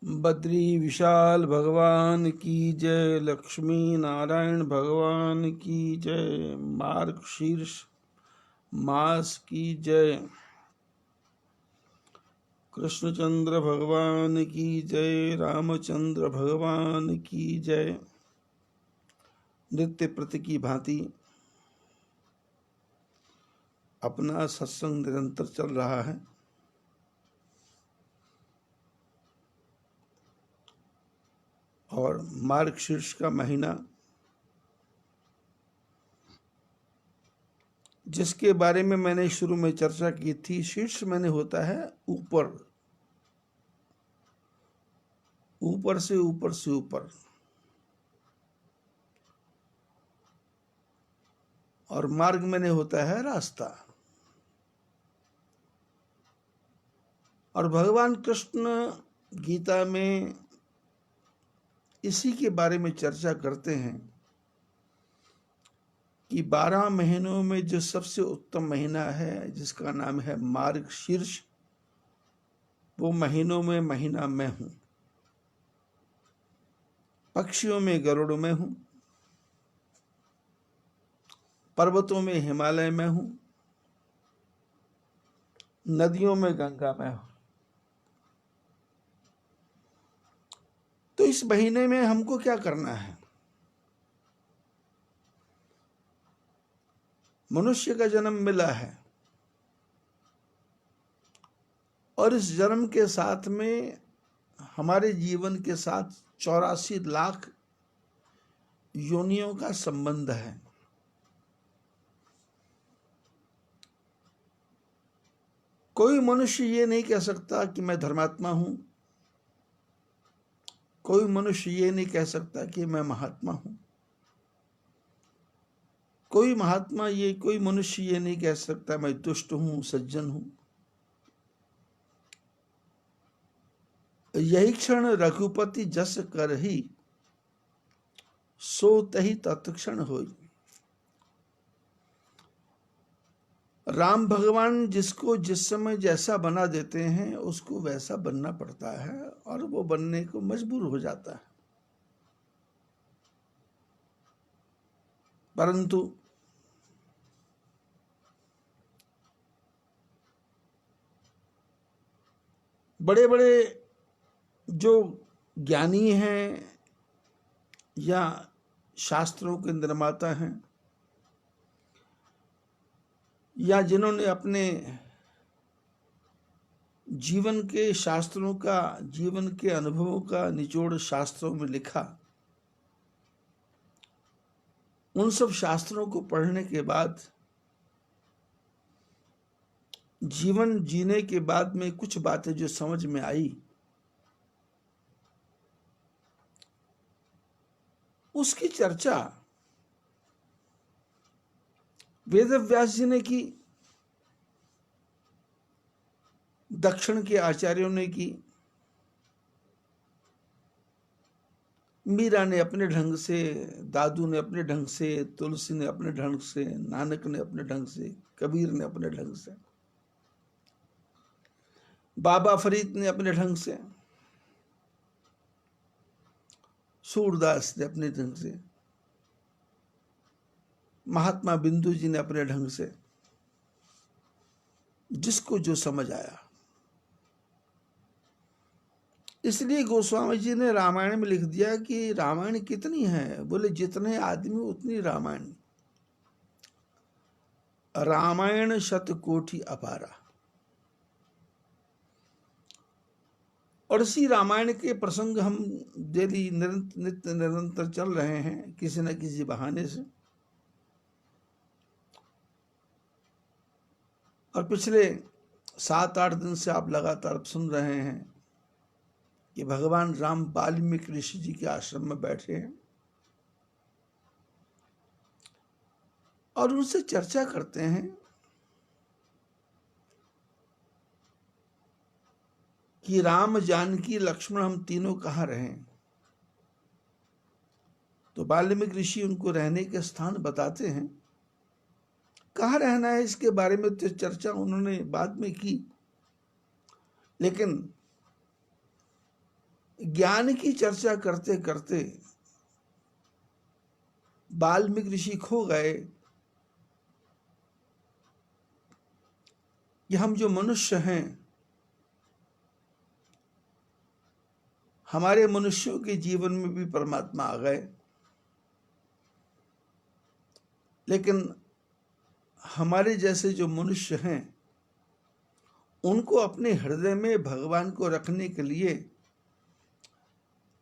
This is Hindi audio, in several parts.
बद्री विशाल भगवान की जय। लक्ष्मी नारायण भगवान की जय। मार्गशीर्ष मास की जय। कृष्णचंद्र भगवान की जय। रामचंद्र भगवान की जय। नित्य प्रति की भांति अपना सत्संग निरंतर चल रहा है। और मार्गशीर्ष का महीना, जिसके बारे में मैंने शुरू में चर्चा की थी, शीर्ष मैंने होता है ऊपर, ऊपर से ऊपर से ऊपर, और मार्ग मैंने होता है रास्ता। और भगवान कृष्ण गीता में इसी के बारे में चर्चा करते हैं कि 12 महीनों में जो सबसे उत्तम महीना है, जिसका नाम है मार्गशीर्ष, वो महीनों में महीना मैं हूं। पक्षियों में गरुड़ में हूं, पर्वतों में हिमालय में हूं, नदियों में गंगा में हूं। तो इस महीने में हमको क्या करना है? मनुष्य का जन्म मिला है और इस जन्म के साथ में हमारे जीवन के साथ 84 लाख योनियों का संबंध है। कोई मनुष्य ये नहीं कह सकता कि मैं धर्मात्मा हूं। कोई मनुष्य ये नहीं कह सकता कि मैं महात्मा हूं। कोई मनुष्य ये नहीं कह सकता मैं दुष्ट हूं, सज्जन हूं। यही क्षण रघुपति जस करही, सो तही तत्क्षण होई। राम भगवान जिसको जिस समय जैसा बना देते हैं, उसको वैसा बनना पड़ता है और वो बनने को मजबूर हो जाता है। परंतु बड़े बड़े जो ज्ञानी हैं या शास्त्रों के निर्माता हैं, या जिन्होंने अपने जीवन के शास्त्रों का, जीवन के अनुभवों का निचोड़ शास्त्रों में लिखा, उन सब शास्त्रों को पढ़ने के बाद, जीवन जीने के बाद में कुछ बातें जो समझ में आई, उसकी चर्चा वेदव्यास जी ने की, दक्षिण के आचार्यों ने की, मीरा ने अपने ढंग से, दादू ने अपने ढंग से, तुलसी ने अपने ढंग से, नानक ने अपने ढंग से, कबीर ने अपने ढंग से, बाबा फरीद ने अपने ढंग से, सूरदास ने अपने ढंग से, महात्मा बिंदु जी ने अपने ढंग से, जिसको जो समझ आया। इसलिए गोस्वामी जी ने रामायण में लिख दिया कि रामायण कितनी है? बोले जितने आदमी उतनी रामायण। रामायण शतकोटि अपारा। और इसी रामायण के प्रसंग हम डेली नित्य निरंतर चल रहे हैं किसी न किसी बहाने से। और पिछले 7-8 दिन से आप लगातार सुन रहे हैं कि भगवान राम वाल्मीकि ऋषि जी के आश्रम में बैठे हैं और उनसे चर्चा करते हैं कि राम, जानकी, लक्ष्मण हम तीनों कहाँ रहें। तो वाल्मीकि ऋषि उनको रहने के स्थान बताते हैं। कहाँ रहना है इसके बारे में तो चर्चा उन्होंने बाद में की, लेकिन ज्ञान की चर्चा करते करते वाल्मीकि ऋषि खो गए कि हम जो मनुष्य हैं, हमारे मनुष्यों के जीवन में भी परमात्मा आ गए, लेकिन हमारे जैसे जो मनुष्य हैं उनको अपने हृदय में भगवान को रखने के लिए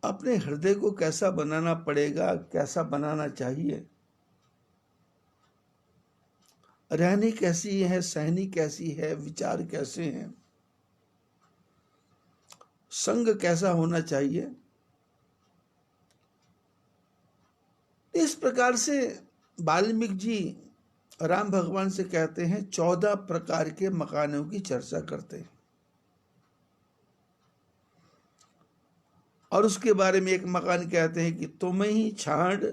अपने हृदय को कैसा बनाना पड़ेगा, कैसा बनाना चाहिए, रहनी कैसी है, सहनी कैसी है, विचार कैसे हैं, संग कैसा होना चाहिए, इस प्रकार से वाल्मीकि जी राम भगवान से कहते हैं 14 प्रकार के मकानों की चर्चा करते हैं। और उसके बारे में एक मकान कहते हैं कि तुम ही छाड़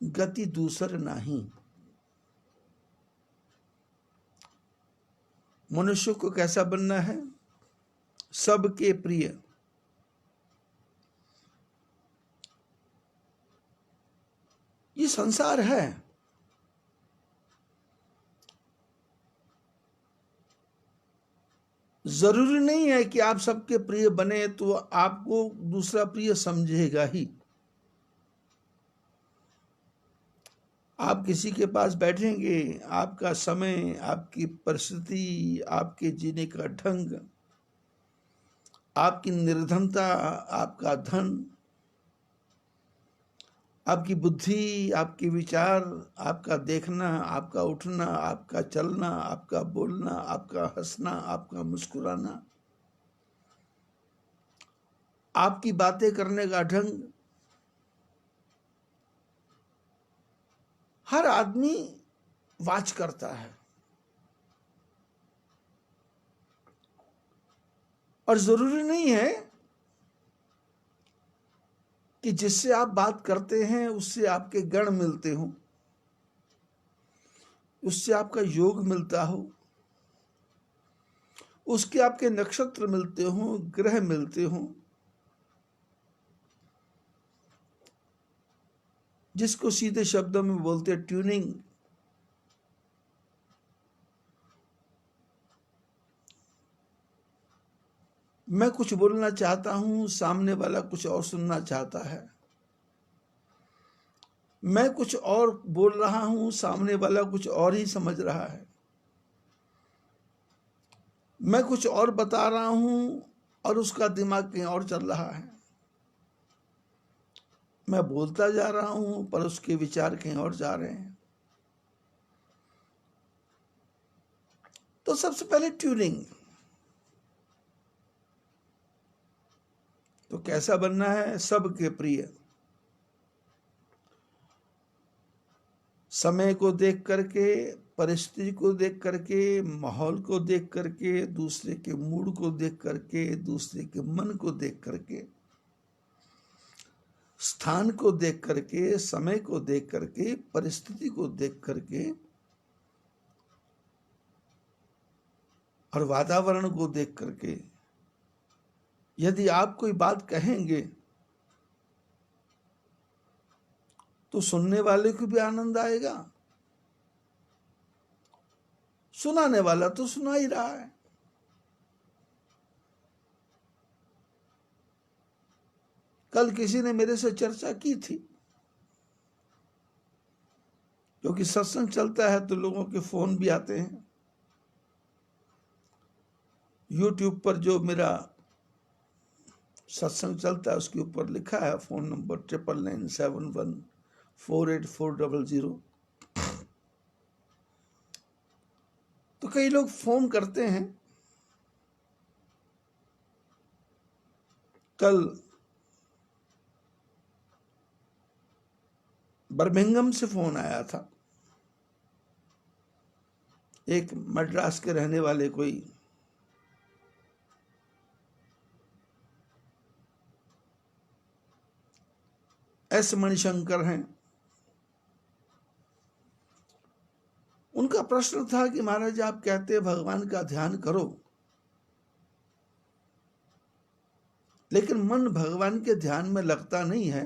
गति दूसर नहीं। मनुष्य को कैसा बनना है? सबके प्रिय। ये संसार है, जरूरी नहीं है कि आप सबके प्रिय बने तो आपको दूसरा प्रिय समझेगा ही। आप किसी के पास बैठेंगे, आपका समय, आपकी परिस्थिति, आपके जीने का ढंग, आपकी निर्धनता, आपका धन, आपकी बुद्धि, आपके विचार, आपका देखना, आपका उठना, आपका चलना, आपका बोलना, आपका हंसना, आपका मुस्कुराना, आपकी बातें करने का ढंग, हर आदमी वाच करता है। और जरूरी नहीं है कि जिससे आप बात करते हैं उससे आपके गण मिलते हो, उससे आपका योग मिलता हो, उसके आपके नक्षत्र मिलते हो, ग्रह मिलते हो, जिसको सीधे शब्दों में बोलते हैं ट्यूनिंग। मैं कुछ बोलना चाहता हूं, सामने वाला कुछ और सुनना चाहता है। मैं कुछ और बोल रहा हूं, सामने वाला कुछ और ही समझ रहा है। मैं कुछ और बता रहा हूं और उसका दिमाग कहीं और चल रहा है। मैं बोलता जा रहा हूं पर उसके विचार कहीं और जा रहे हैं। तो सबसे पहले ट्यूनिंग। तो कैसा बनना है? सबके प्रिय। समय को देख करके, परिस्थिति को देख करके, माहौल को देख करके, दूसरे के मूड को देख करके, दूसरे के मन को देख करके, स्थान को देख करके, समय को देख करके, परिस्थिति को देख करके और वातावरण को देख करके यदि आप कोई बात कहेंगे तो सुनने वाले को भी आनंद आएगा, सुनाने वाला तो सुना ही रहा है। कल किसी ने मेरे से चर्चा की थी, क्योंकि सत्संग चलता है तो लोगों के फोन भी आते हैं। YouTube पर जो मेरा सत्संग चलता है उसके ऊपर लिखा है फोन नंबर 9997148400। तो कई लोग फोन करते हैं। कल बर्मिंघम से फोन आया था, एक मद्रास के रहने वाले कोई एस मणिशंकर हैं। उनका प्रश्न था कि महाराज आप कहते हैं भगवान का ध्यान करो, लेकिन मन भगवान के ध्यान में लगता नहीं है।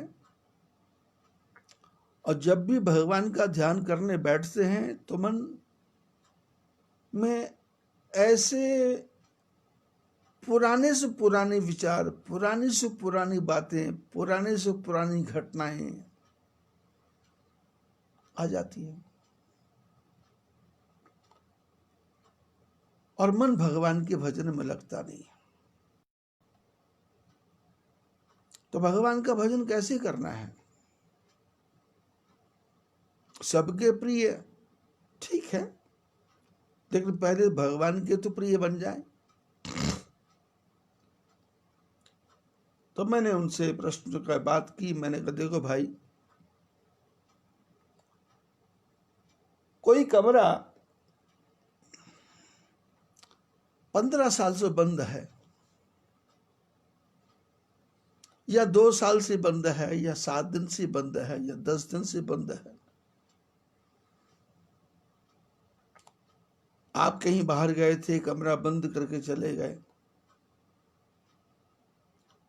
और जब भी भगवान का ध्यान करने बैठते हैं तो मन में ऐसे पुराने से पुराने विचार, पुरानी से पुरानी बातें, पुराने से पुरानी घटनाएं आ जाती हैं और मन भगवान के भजन में लगता नहीं। तो भगवान का भजन कैसे करना है? सबके प्रिय ठीक है, लेकिन पहले भगवान के तो प्रिय बन जाए। तो मैंने उनसे प्रश्न का बात की। मैंने कहा देखो भाई, कोई कमरा 15 साल से बंद है, या 2 साल से बंद है, या 7 दिन से बंद है, या 10 दिन से बंद है, आप कहीं बाहर गए थे, कमरा बंद करके चले गए,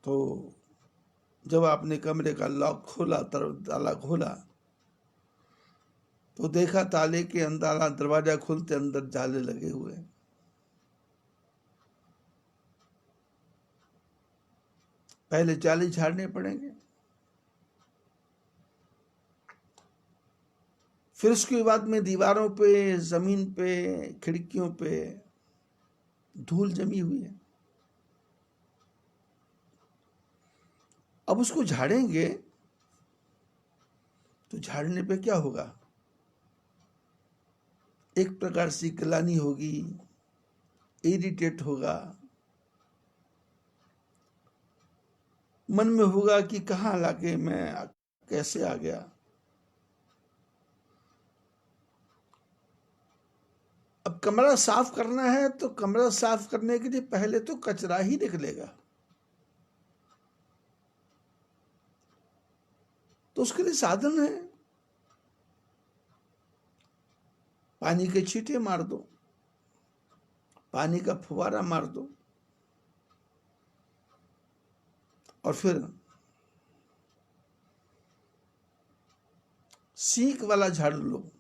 तो जब आपने कमरे का लॉक खोला, ताला खोला, तो देखा ताले के अंदर, दरवाजा खुलते अंदर जाले लगे हुए हैं। पहले जाले झाड़ने पड़ेंगे, फिर उसके बाद में दीवारों पे, जमीन पे, खिड़कियों पे धूल जमी हुई है। अब उसको झाड़ेंगे तो झाड़ने पे क्या होगा? एक प्रकार से ग्लानि होगी, इरिटेट होगा, मन में होगा कि कहाँ लाके मैं कैसे आ गया। अब कमरा साफ करना है तो कमरा साफ करने के लिए पहले तो कचरा ही निकलेगा, तो उसके लिए साधन है, पानी के छींटे मार दो, पानी का फुवारा मार दो, और फिर सीख वाला झाड़ू लो।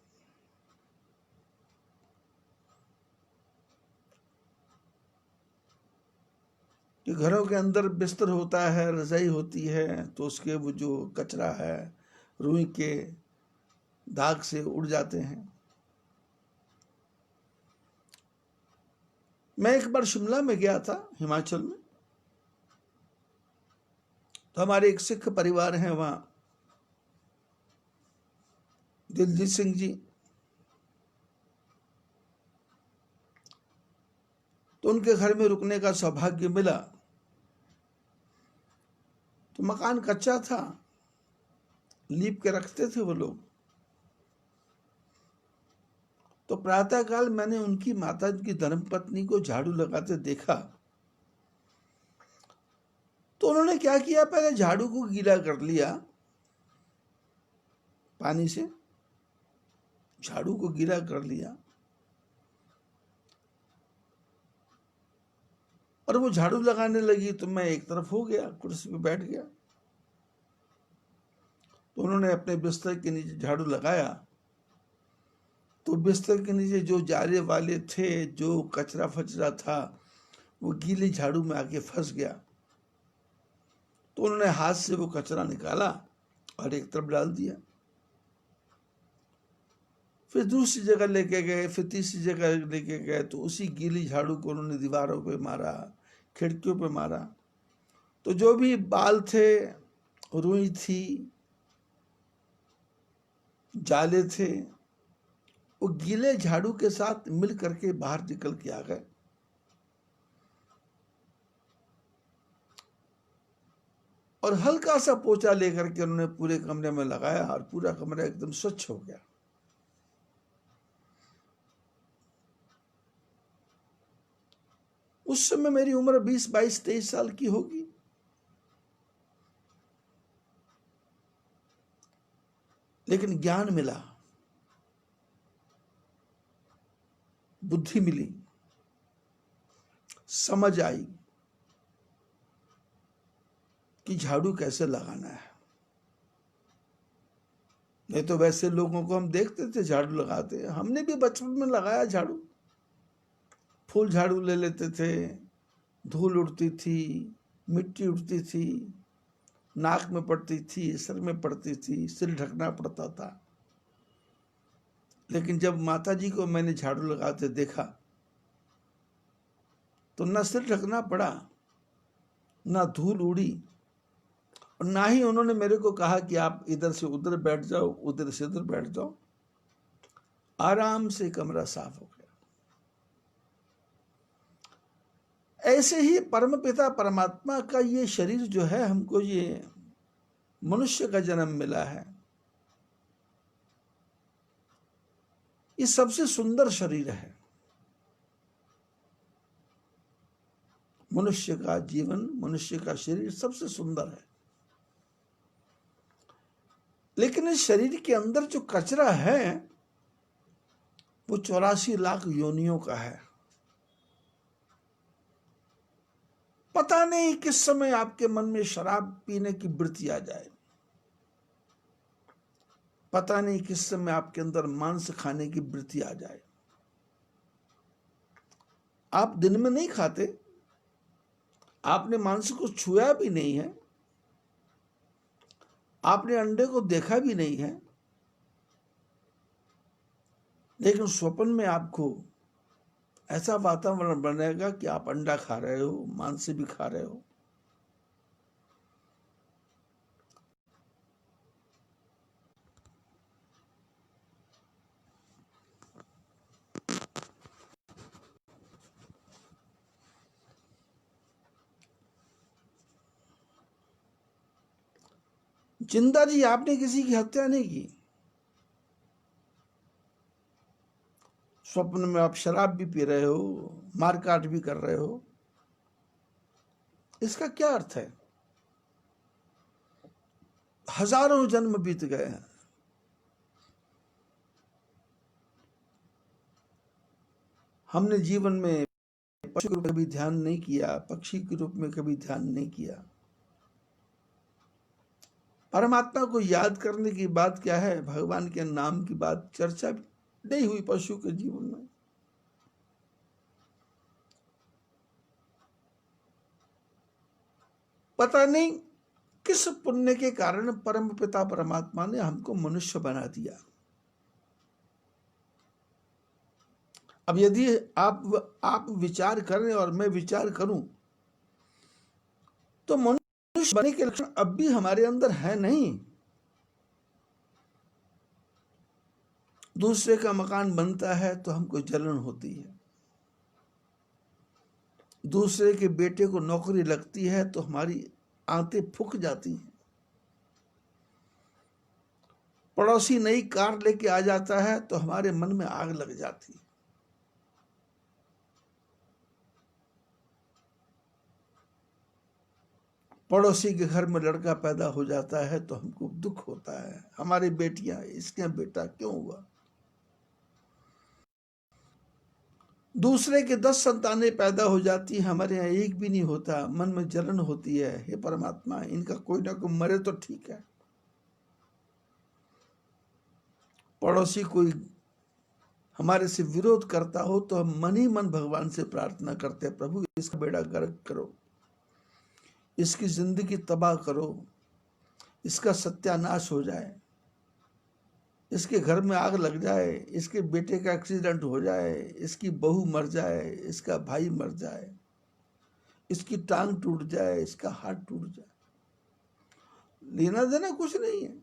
कि घरों के अंदर बिस्तर होता है, रजाई होती है, तो उसके वो जो कचरा है, रुई के दाग से उड़ जाते हैं। मैं एक बार शिमला में गया था, हिमाचल में, तो हमारे एक सिख परिवार हैं वहाँ, दिलजीत सिंह जी। तो उनके घर में रुकने का सौभाग्य मिला। तो मकान कच्चा था, लीप के रखते थे वो लोग। तो प्रातःकाल मैंने उनकी माता की धर्मपत्नी को झाड़ू लगाते देखा। तो उन्होंने क्या किया, पहले झाड़ू को गीला कर लिया पानी से, झाड़ू को गीला कर लिया, और वो झाड़ू लगाने लगी तो मैं एक तरफ हो गया, कुर्सी पे बैठ गया। तो उन्होंने अपने बिस्तर के नीचे झाड़ू लगाया, तो बिस्तर के नीचे जो जाले वाले थे, जो कचरा फचरा था, वो गीली झाड़ू में आके फंस गया। तो उन्होंने हाथ से वो कचरा निकाला और एक तरफ डाल दिया। फिर दूसरी जगह लेके गए, फिर तीसरी जगह लेके गए, तो उसी गीली झाड़ू को उन्होंने दीवारों पे मारा, खिड़कियों पे मारा। तो जो भी बाल थे, रुई थी, जाले थे, वो गीले झाड़ू के साथ मिल करके बाहर निकल के आ गए। और हल्का सा पोछा लेकर के उन्होंने पूरे कमरे में लगाया और पूरा कमरा एकदम स्वच्छ हो गया। उस समय मेरी उम्र 20, 22, 23 साल की होगी। लेकिन ज्ञान मिला, बुद्धि मिली, समझ आई। कि झाड़ू कैसे लगाना है। नहीं तो वैसे लोगों को हम देखते थे झाड़ू लगाते, हमने भी बचपन में लगाया झाड़ू। फूल झाड़ू ले लेते थे, धूल उड़ती थी, मिट्टी उड़ती थी, नाक में पड़ती थी, सिर में पड़ती थी, सिर ढकना पड़ता था। लेकिन जब माता जी को मैंने झाड़ू लगाते देखा तो ना सिर ढकना पड़ा, ना धूल उड़ी, और ना ही उन्होंने मेरे को कहा कि आप इधर से उधर बैठ जाओ, उधर से उधर बैठ जाओ। आराम से कमरा साफ हो गया। ऐसे ही परमपिता परमात्मा का ये शरीर जो है, हमको ये मनुष्य का जन्म मिला है, ये सबसे सुंदर शरीर है। मनुष्य का जीवन, मनुष्य का शरीर सबसे सुंदर है। लेकिन इस शरीर के अंदर जो कचरा है वो 84 लाख योनियों का है। पता नहीं किस समय आपके मन में शराब पीने की वृत्ति आ जाए, पता नहीं किस समय आपके अंदर मांस खाने की वृत्ति आ जाए। आप दिन में नहीं खाते, आपने मांस को छुआ भी नहीं है, आपने अंडे को देखा भी नहीं है, लेकिन स्वप्न में आपको ऐसा वातावरण बनेगा कि आप अंडा खा रहे हो, मांस भी खा रहे हो। जिंदा जी, आपने किसी की हत्या नहीं की, स्वप्न में आप शराब भी पी रहे हो, मारकाट भी कर रहे हो। इसका क्या अर्थ है? हजारों जन्म बीत गए हैं। हमने जीवन में पशु के रूप में कभी ध्यान नहीं किया, पक्षी के रूप में कभी ध्यान नहीं किया। परमात्मा को याद करने की बात क्या है, भगवान के नाम की बात चर्चा नहीं हुई पशु के जीवन में। पता नहीं किस पुण्य के कारण परम पिता परमात्मा ने हमको मनुष्य बना दिया। अब यदि आप विचार करें और मैं विचार करूं तो मनुष्य बनने के लक्षण अब भी हमारे अंदर है नहीं। दूसरे का मकान बनता है तो हमको जलन होती है, दूसरे के बेटे को नौकरी लगती है तो हमारी आंतें फूक जाती हैं, पड़ोसी नई कार लेके आ जाता है तो हमारे मन में आग लग जाती है। पड़ोसी के घर में लड़का पैदा हो जाता है तो हमको दुख होता है, हमारी बेटियां, इसके बेटा क्यों हुआ। दूसरे के 10 संतानें पैदा हो जाती, हमारे यहाँ एक भी नहीं होता, मन में जलन होती है। हे परमात्मा, इनका कोई ना कोई मरे तो ठीक है। पड़ोसी कोई हमारे से विरोध करता हो तो हम मन ही मन भगवान से प्रार्थना करते हैं, प्रभु इसका बेड़ा गर्क करो, इसकी जिंदगी तबाह करो, इसका सत्यानाश हो जाए, इसके घर में आग लग जाए, इसके बेटे का एक्सीडेंट हो जाए, इसकी बहू मर जाए, इसका भाई मर जाए, इसकी टांग टूट जाए, इसका हाथ टूट जाए। लेना देना कुछ नहीं है,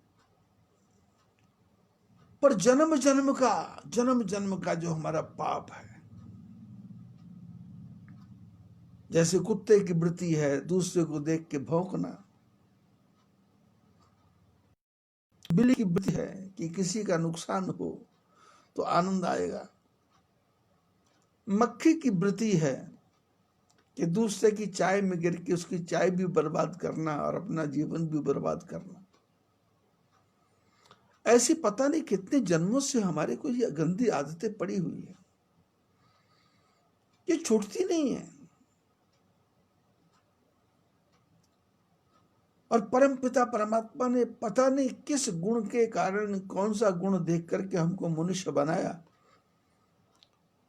पर जन्म जन्म का जो हमारा पाप है, जैसे कुत्ते की वृत्ति है दूसरे को देख के भौंकना, बिल्ली की वृत्ति है कि किसी का नुकसान हो तो आनंद आएगा, मक्खी की वृत्ति है कि दूसरे की चाय में गिर के उसकी चाय भी बर्बाद करना और अपना जीवन भी बर्बाद करना। ऐसी पता नहीं कितने जन्मों से हमारे को ये गंदी आदतें पड़ी हुई है, ये छूटती नहीं है। और परम पिता परमात्मा ने पता नहीं किस गुण के कारण, कौन सा गुण देख करके हमको मनुष्य बनाया,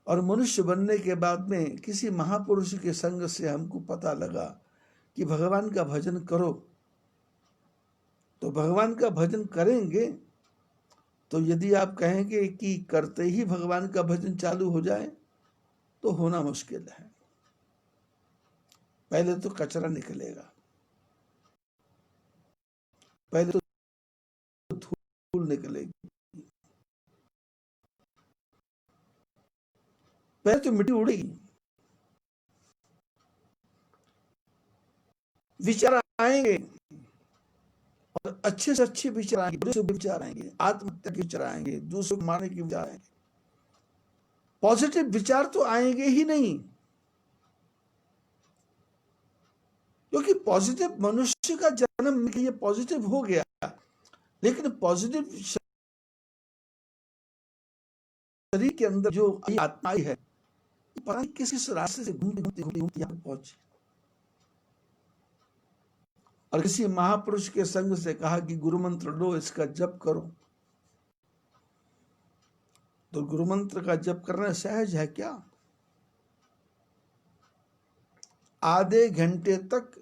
और मनुष्य बनने के बाद में किसी महापुरुष के संग से हमको पता लगा कि भगवान का भजन करो। तो भगवान का भजन करेंगे तो यदि आप कहेंगे कि करते ही भगवान का भजन चालू हो जाए तो होना मुश्किल है। पहले तो कचरा निकलेगा, पहले तो धूल निकलेगी, पहले तो मिट्टी उड़ेगी, विचार आएंगे और अच्छे से अच्छे विचार आएंगे, बुरे से बुरे विचार आएंगे, आत्महत्या के विचार आएंगे, दूसरों को मारने के विचार आएंगे। पॉजिटिव विचार तो आएंगे ही नहीं, क्योंकि पॉजिटिव मनुष्य का जन्म ये पॉजिटिव हो गया, लेकिन पॉजिटिव शरीर के अंदर जो आत्मा आई है, पता नहीं किस रास्ते से घूमते घूमते यहां पहुंची, और किसी महापुरुष के संग से कहा कि गुरु मंत्र लो, इसका जप करो। तो गुरु मंत्र का जप करना सहज है क्या? आधे घंटे तक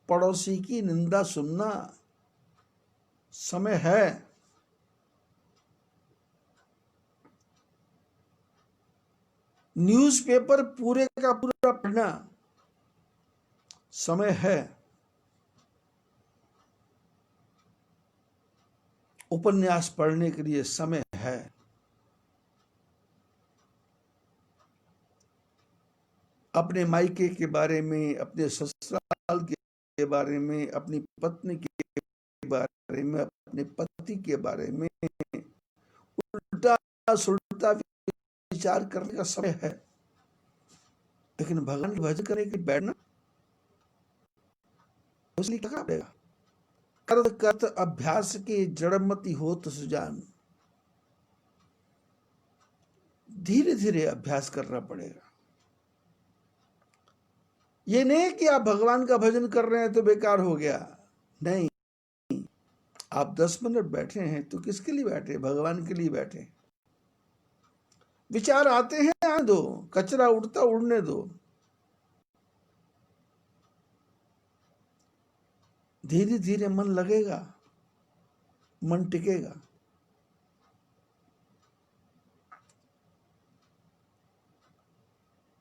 पड़ोसी की निंदा सुनना समय है। न्यूज़पेपर पूरे का पूरा पढ़ना समय है। उपन्यास पढ़ने के लिए समय है। अपने मायके के बारे में, अपने ससुराल के बारे में, अपनी पत्नी के बारे में, अपने पति के बारे में उल्टा सुलटा विचार करने का समय है। लेकिन भगवान के भजन करने के बैठना, इसलिए क्या पड़ेगा? करत करत अभ्यास के जड़मती होत सुजान। धीरे धीरे अभ्यास करना पड़ेगा। ये नहीं कि आप भगवान का भजन कर रहे हैं तो बेकार हो गया, नहीं। आप 10 मिनट बैठे हैं तो किसके लिए बैठे? भगवान के लिए बैठे। विचार आते हैं, आने दो, कचरा उड़ता उड़ने दो। धीरे धीरे मन लगेगा, मन टिकेगा।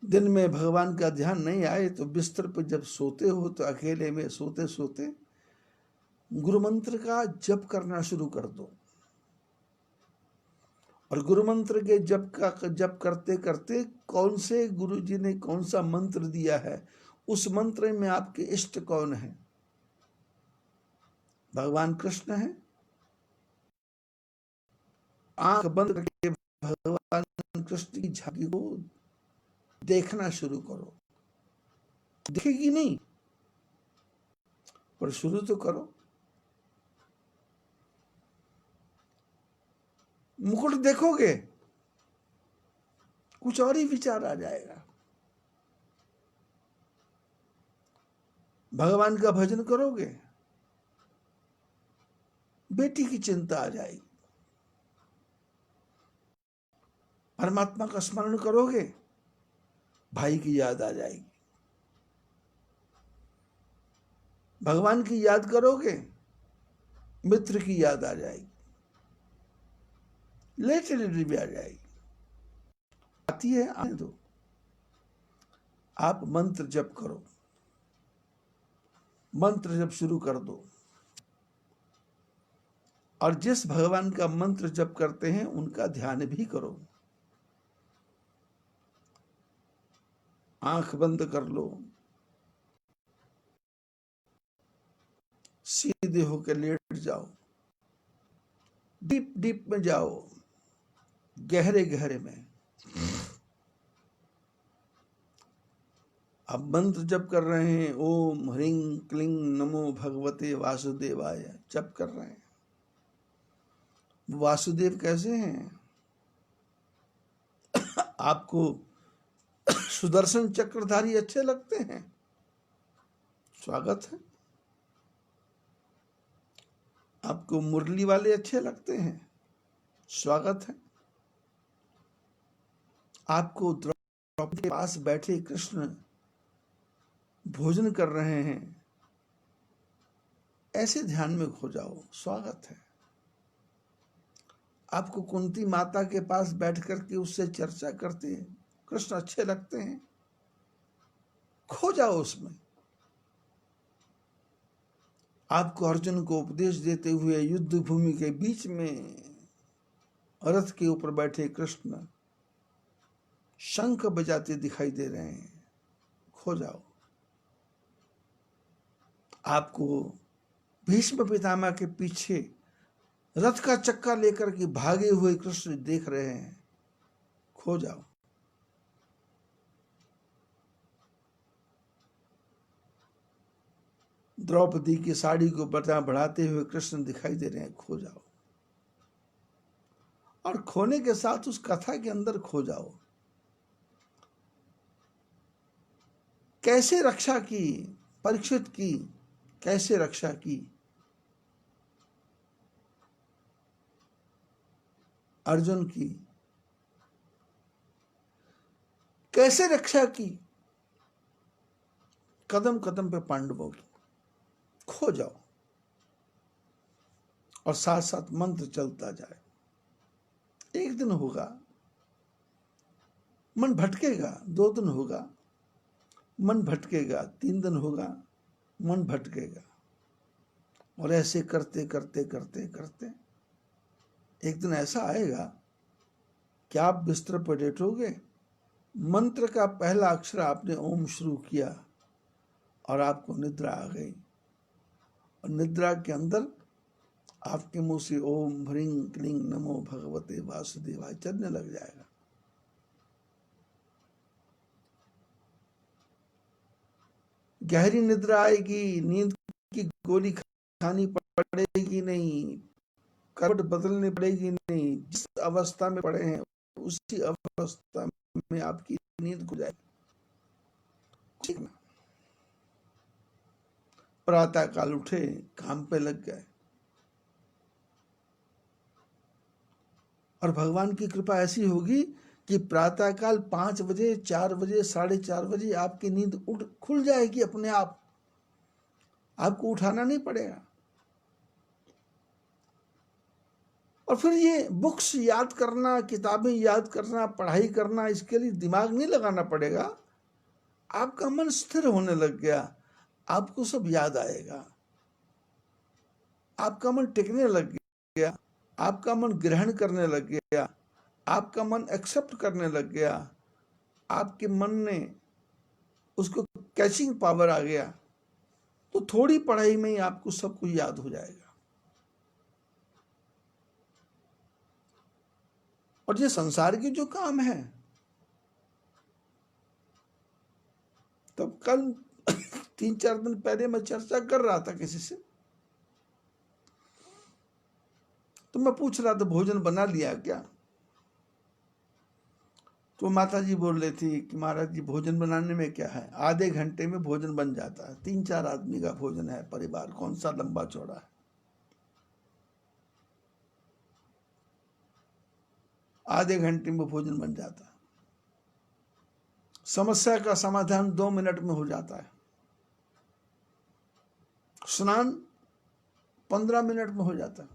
दिन में भगवान का ध्यान नहीं आए तो बिस्तर पर जब सोते हो तो अकेले में सोते सोते गुरु मंत्र का जप करना शुरू कर दो। और गुरु मंत्र के जप करते करते कौन से गुरु जी ने कौन सा मंत्र दिया है, उस मंत्र में आपके इष्ट कौन है? भगवान कृष्ण है। आंख बंद करके भगवान कृष्ण की झांकी को देखना शुरू करो। दिखेगी नहीं, पर शुरू तो करो। मुकुट देखोगे, कुछ और ही विचार आ जाएगा। भगवान का भजन करोगे, बेटी की चिंता आ जाएगी। परमात्मा का स्मरण करोगे, भाई की याद आ जाएगी। भगवान की याद करोगे, मित्र की याद आ जाएगी। लेटे लेटे भी आ जाएगी। आती है, आने दो। आप मंत्र जप करो, मंत्र जप शुरू कर दो। और जिस भगवान का मंत्र जप करते हैं उनका ध्यान भी करो। आंख बंद कर लो, सीधे होकर लेट जाओ, डीप डीप में जाओ, गहरे गहरे में। अब मंत्र जप कर रहे हैं, ओम ह्रीं क्लीं नमो भगवते वासुदेवाय, जप कर रहे हैं। वासुदेव कैसे हैं? आपको सुदर्शन चक्रधारी अच्छे लगते हैं? स्वागत है। आपको मुरली वाले अच्छे लगते हैं, स्वागत है। आपको द्रौपदी के पास बैठे कृष्ण भोजन कर रहे हैं, ऐसे ध्यान में खो जाओ, स्वागत है। आपको कुंती माता के पास बैठ करके उससे चर्चा करते हैं, कृष्ण अच्छे लगते हैं, खो जाओ उसमें। आपको अर्जुन को उपदेश देते हुए युद्ध भूमि के बीच में रथ के ऊपर बैठे कृष्ण शंख बजाते दिखाई दे रहे हैं, खो जाओ। आपको भीष्म पितामह के पीछे रथ का चक्का लेकर के भागे हुए कृष्ण देख रहे हैं, खो जाओ। द्रौपदी की साड़ी को बढ़ाते हुए कृष्ण दिखाई दे रहे हैं, खो जाओ। और खोने के साथ उस कथा के अंदर खो जाओ। कैसे रक्षा की परीक्षित की, कैसे रक्षा की अर्जुन की, कैसे रक्षा की कदम कदम पे पांडवों की, खो जाओ। और साथ साथ मंत्र चलता जाए। एक दिन होगा मन भटकेगा, 2 दिन होगा मन भटकेगा, 3 दिन होगा मन भटकेगा, और ऐसे करते करते करते करते एक दिन ऐसा आएगा कि आप बिस्तर पर लेटोगे, मंत्र का पहला अक्षर आपने ओम शुरू किया और आपको निद्रा आ गई, और निद्रा के अंदर आपके मुंह से ओम ह्रीं क्लीं नमो भगवते वासुदेवाय चलने लग जाएगा। गहरी निद्रा आएगी, नींद की गोली खानी पड़ेगी नहीं, करवट बदलनी पड़ेगी नहीं, जिस अवस्था में पड़े हैं उसी अवस्था में आपकी नींद खुल जाएगी। प्रातः काल उठे, काम पे लग गए, और भगवान की कृपा ऐसी होगी कि प्रातः काल 5 बजे, 4 बजे, 4:30 बजे आपकी नींद खुल जाएगी अपने आप, आपको उठाना नहीं पड़ेगा। और फिर ये बुक्स याद करना, किताबें याद करना, पढ़ाई करना, इसके लिए दिमाग नहीं लगाना पड़ेगा। आपका मन स्थिर होने लग गया, आपको सब याद आएगा, आपका मन टिकने लग गया, आपका मन ग्रहण करने लग गया, आपका मन एक्सेप्ट करने लग गया, आपके मन ने उसको कैचिंग पावर आ गया, तो थोड़ी पढ़ाई में ही आपको सब कुछ याद हो जाएगा। और ये संसार के जो काम है, तब कल 3-4 दिन पहले मैं चर्चा कर रहा था किसी से, तो मैं पूछ रहा था भोजन बना लिया क्या, तो माता जी बोल रही थी कि महाराज जी भोजन बनाने में क्या है, आधे घंटे में भोजन बन जाता है, 3-4 आदमी का भोजन है, परिवार कौन सा लंबा चौड़ा है, आधे घंटे में भोजन बन जाता है। समस्या का समाधान 2 मिनट में हो जाता है, स्नान 15 मिनट में हो जाता है।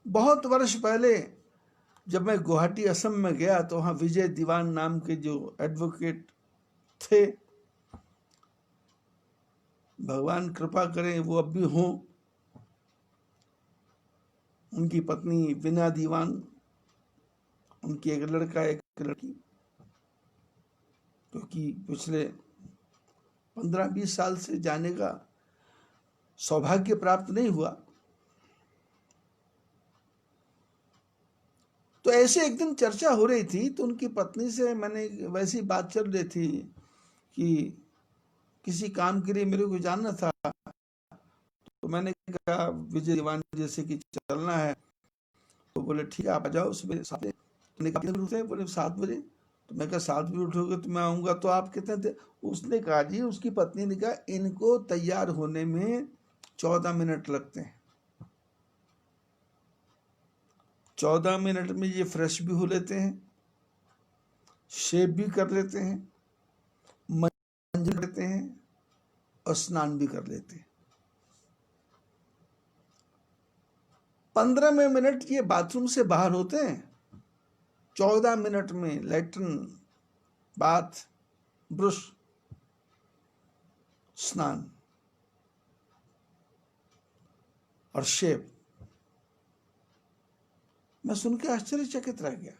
बहुत वर्ष पहले जब मैं गुवाहाटी असम में गया तो वहां विजय दीवान नाम के जो एडवोकेट थे, भगवान कृपा करें वो अब भी हों, उनकी पत्नी वीना दीवान, उनकी एक लड़का एक लड़की, क्योंकि पिछले 15-20 साल से जाने का सौभाग्य प्राप्त नहीं हुआ। तो ऐसे एक दिन चर्चा हो रही थी, तो उनकी पत्नी से मैंने वैसी बात चल रही थी कि किसी काम के लिए मेरे को जानना था, तो मैंने कहा विजय दीवान जैसे कि चलना है, तो बोले ठीक है आप आ जाओ सुबह 7 बजे, बोले 7 बजे, तो मैं कहा 7 बजे उठोगे तो मैं आऊँगा। तो आप कितने थे? उसने कहा जी, उसकी पत्नी ने कहा इनको तैयार होने में 14 मिनट लगते हैं। 14 मिनट में ये फ्रेश भी हो लेते हैं, शेव भी कर लेते हैं, मंजन करते हैं और स्नान भी कर लेते हैं। 15 मिनट ये बाथरूम से बाहर होते हैं, 14 मिनट में लैट्रिन, बाथ, ब्रश, स्नान और शेव। मैं सुन के आश्चर्यचकित रह गया।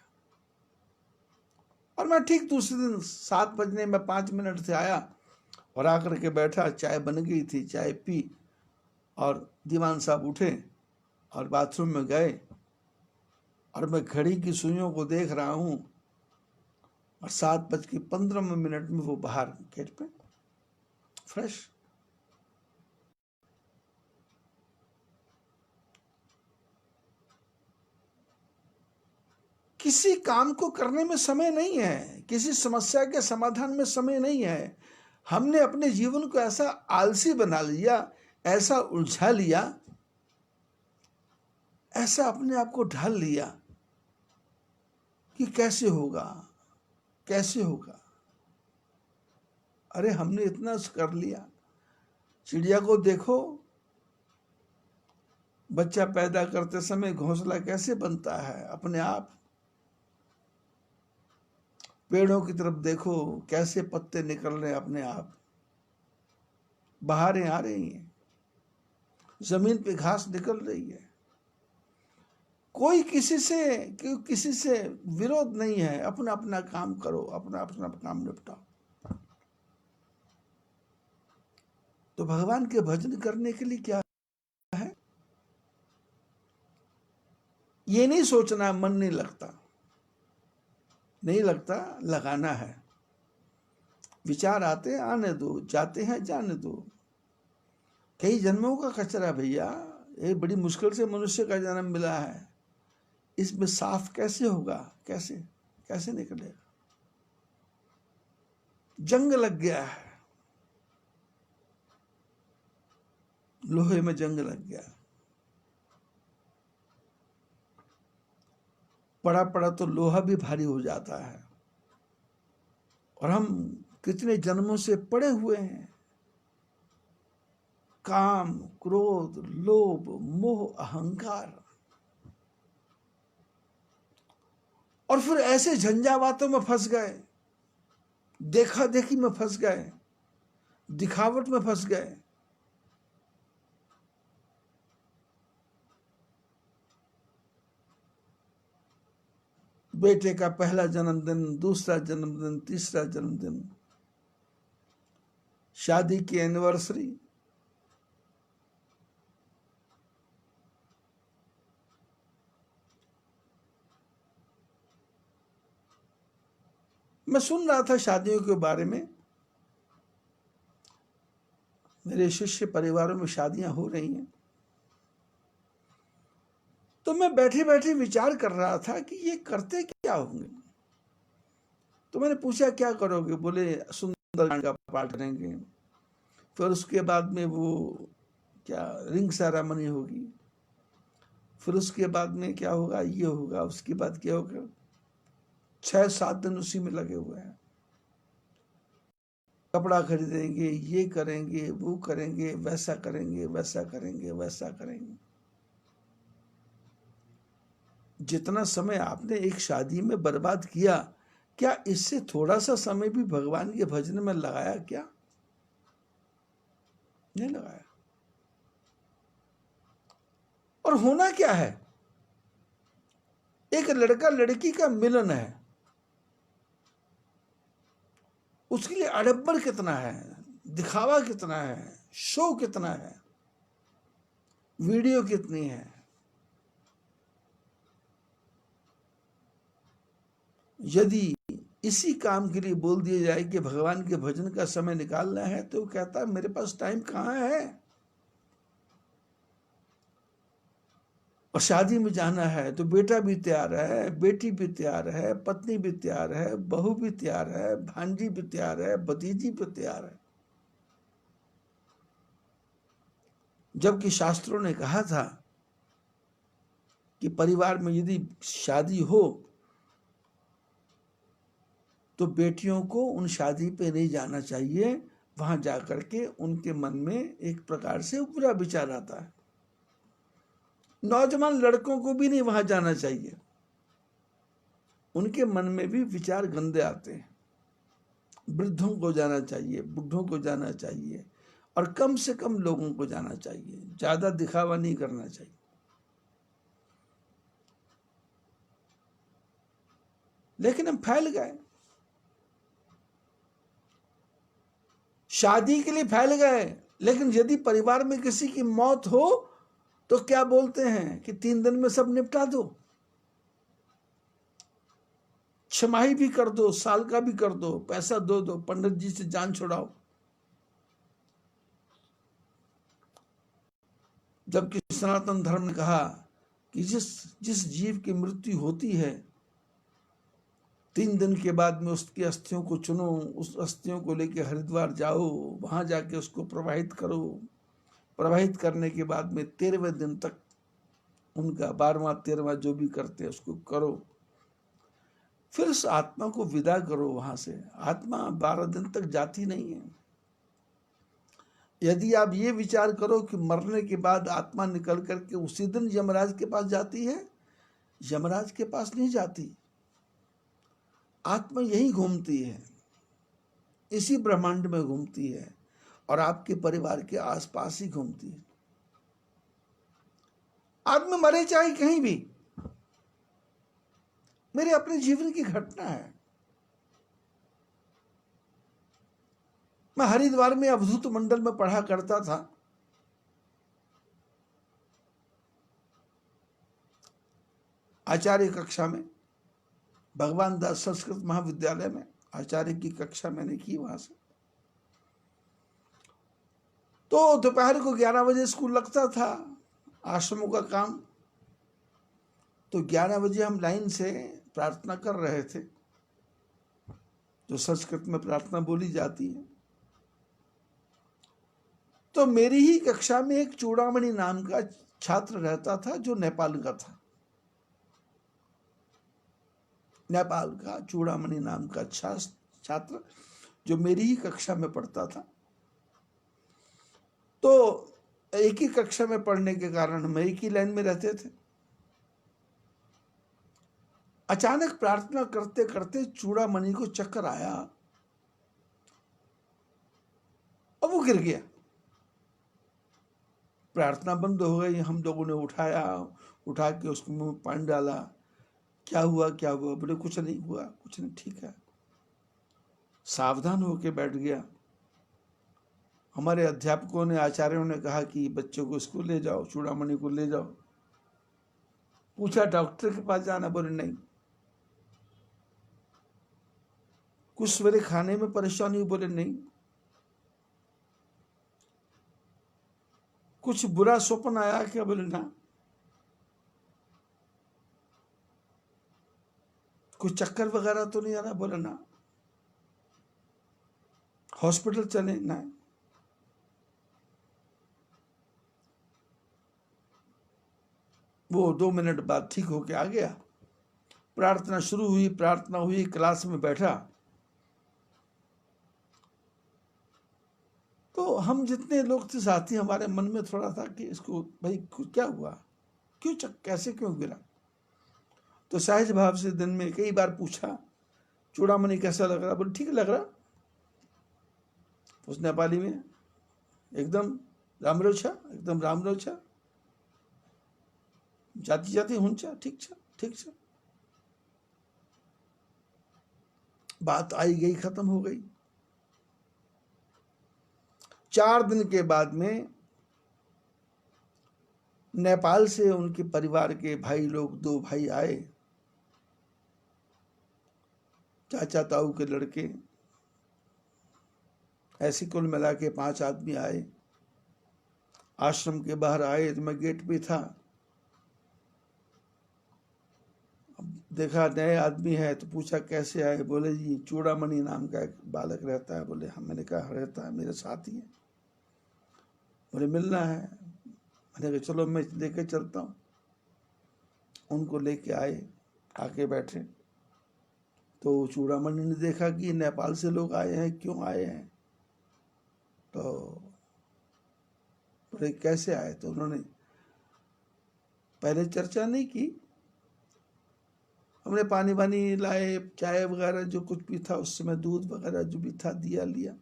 और मैं ठीक दूसरे दिन 7 बजने में 5 मिनट से आया और आकर के बैठा, चाय बन गई थी, चाय पी और दीवान साहब उठे और बाथरूम में गए और मैं घड़ी की सुइयों को देख रहा हूं और 7:15 में वो बाहर गेट पे फ्रेश। किसी काम को करने में समय नहीं है, किसी समस्या के समाधान में समय नहीं है। हमने अपने जीवन को ऐसा आलसी बना लिया, ऐसा उलझा लिया, ऐसा अपने आप को ढाल लिया कि कैसे होगा, कैसे होगा। अरे हमने इतना कर लिया। चिड़िया को देखो, बच्चा पैदा करते समय घोंसला कैसे बनता है अपने आप। पेड़ों की तरफ देखो, कैसे पत्ते निकल रहे हैं अपने आप, बहारें आ रही हैं, जमीन पे घास निकल रही है। कोई किसी से विरोध नहीं है। अपना अपना काम करो, अपना अपना काम निपटाओ। तो भगवान के भजन करने के लिए क्या है? ये नहीं सोचना मन नहीं लगता, नहीं लगता, लगाना है। विचार आते हैं आने दो, जाते हैं जाने दो। कई जन्मों का कचरा भैया, ये बड़ी मुश्किल से मनुष्य का जन्म मिला है। इसमें साफ कैसे होगा? कैसे कैसे निकलेगा? जंग लग गया है, लोहे में जंग लग गया। पड़ा पड़ा तो लोहा भी भारी हो जाता है। और हम कितने जन्मों से पड़े हुए हैं। काम, क्रोध, लोभ, मोह, अहंकार, और फिर ऐसे झंझावातों में फंस गए, देखा देखी में फंस गए, दिखावट में फंस गए। बेटे का पहला जन्मदिन, दूसरा जन्मदिन, तीसरा जन्मदिन, शादी की एनिवर्सरी, मैं सुन रहा था शादियों के बारे में। मेरे शिष्य परिवारों में शादियां हो रही हैं, तो मैं बैठे बैठे विचार कर रहा था कि ये करते क्या होंगे। तो मैंने पूछा क्या करोगे? बोले सुंदरकांड का पाठ करेंगे, फिर उसके बाद में वो क्या रिंग सेरेमनी होगी, फिर उसके बाद में क्या होगा, ये होगा, उसके बाद क्या होगा। 6-7 दिन उसी में लगे हुए हैं। कपड़ा खरीदेंगे, ये करेंगे, वो करेंगे, वैसा करेंगे, वैसा करेंगे, वैसा करेंगे। जितना समय आपने एक शादी में बर्बाद किया, क्या इससे थोड़ा सा समय भी भगवान के भजन में लगाया? क्या नहीं लगाया। और होना क्या है? एक लड़का लड़की का मिलन है, उसके लिए आडंबर कितना है, दिखावा कितना है, शो कितना है, वीडियो कितनी है। यदि इसी काम के लिए बोल दिया जाए कि भगवान के भजन का समय निकालना है, तो वो कहता है मेरे पास टाइम कहाँ है। और शादी में जाना है तो बेटा भी तैयार है, बेटी भी तैयार है, पत्नी भी तैयार है, बहू भी तैयार है, भांजी भी तैयार है, भतीजी भी तैयार है। जबकि शास्त्रों ने कहा था कि परिवार में यदि शादी हो तो बेटियों को उन शादी पे नहीं जाना चाहिए, वहां जाकर के उनके मन में एक प्रकार से बुरा विचार आता है। नौजवान लड़कों को भी नहीं वहां जाना चाहिए, उनके मन में भी विचार गंदे आते हैं। वृद्धों को जाना चाहिए, बुढ़ों को जाना चाहिए, और कम से कम लोगों को जाना चाहिए, ज्यादा दिखावा नहीं करना चाहिए। लेकिन हम फैल गए, शादी के लिए फैल गए। लेकिन यदि परिवार में किसी की मौत हो तो क्या बोलते हैं कि 3 दिन में सब निपटा दो, छमाही भी कर दो, साल का भी कर दो, पैसा दो, पंडित जी से जान छुड़ाओ। जबकि सनातन धर्म ने कहा कि जिस जीव की मृत्यु होती है 3 दिन के बाद में उसकी अस्थियों को चुनो, उस अस्थियों को लेकर हरिद्वार जाओ, वहां जाके उसको प्रवाहित करो। प्रवाहित करने के बाद में 13वें दिन तक उनका 12वां 13वां जो भी करते हैं उसको करो, फिर उस आत्मा को विदा करो वहां से। आत्मा 12 दिन तक जाती नहीं है। यदि आप ये विचार करो कि मरने के बाद आत्मा निकल करके उसी दिन यमराज के पास जाती है, यमराज के पास नहीं जाती। आत्मा यही घूमती है, इसी ब्रह्मांड में घूमती है, और आपके परिवार के आसपास ही घूमती है। आदमी मरे चाहे कहीं भी, मेरे अपने जीवन की घटना है। मैं हरिद्वार में अवधूत मंडल में पढ़ा करता था। आचार्य कक्षा में, भगवान दास संस्कृत महाविद्यालय में आचार्य की कक्षा मैंने की वहां से। तो दोपहर को 11 बजे स्कूल लगता था, आश्रमों का काम। तो 11 बजे हम लाइन से प्रार्थना कर रहे थे, जो संस्कृत में प्रार्थना बोली जाती है। तो मेरी ही कक्षा में एक चूड़ामणि नाम का छात्र रहता था, जो नेपाल का था। नेपाल का चूड़ामणि नाम का छात्र जो मेरी ही कक्षा में पढ़ता था। तो एक ही कक्षा में पढ़ने के कारण हम एक ही लाइन में रहते थे। अचानक प्रार्थना करते करते चूड़ामणि को चक्कर आया और वो गिर गया। प्रार्थना बंद हो गई। हम लोगों ने उठाया, उठा के उसको मुंह में पानी डाला। क्या हुआ क्या हुआ? बोले कुछ नहीं हुआ, कुछ नहीं, ठीक है। सावधान होके बैठ गया। हमारे अध्यापकों ने, आचार्यों ने कहा कि बच्चों को स्कूल ले जाओ, चूड़ामणि को ले जाओ। पूछा डॉक्टर के पास जाना? बोले नहीं। कुछ सवेरे खाने में परेशानी हुई? बोले नहीं। कुछ बुरा स्वप्न आया क्या? बोले ना। कुछ चक्कर वगैरह तो नहीं आ रहा? बोले ना। हॉस्पिटल चले? ना। वो 2 मिनट बाद ठीक होके आ गया। प्रार्थना शुरू हुई, प्रार्थना हुई, क्लास में बैठा। तो हम जितने लोग थे साथी, हमारे मन में थोड़ा था कि इसको भाई क्या हुआ, क्यों कैसे क्यों गिरा। तो सहज भाव से दिन में कई बार पूछा, चूड़ामणि कैसा लग रहा? बोले ठीक लग रहा। उस नेपाली में एकदम राम्रो छ, एकदम राम्रो छ, जाति जाति हुन्छ, ठीक छ, ठीक छ। बात आई गई, खत्म हो गई। 4 दिन के बाद में नेपाल से उनके परिवार के भाई लोग, 2 भाई आए, चाचा ताऊ के लड़के, ऐसे कुल मिला के 5 आदमी आए। आश्रम के बाहर आए तो मैं गेट पे था। देखा नए आदमी है तो पूछा कैसे आए, बोले जी चूड़ामणि नाम का एक बालक रहता है। बोले हाँ, मैंने कहा रहता है, मेरे साथ ही है। बोले मिलना है। मैंने कहा चलो मैं लेके चलता हूँ। उनको लेके आए, आके बैठे तो चूड़ामणि ने देखा कि नेपाल से लोग आए हैं, क्यों आए हैं, तो बोले कैसे आए। तो उन्होंने पहले चर्चा नहीं की, हमने पानी वानी लाए, चाय वगैरह जो कुछ भी था उस समय, दूध वगैरह जो भी था दिया लिया।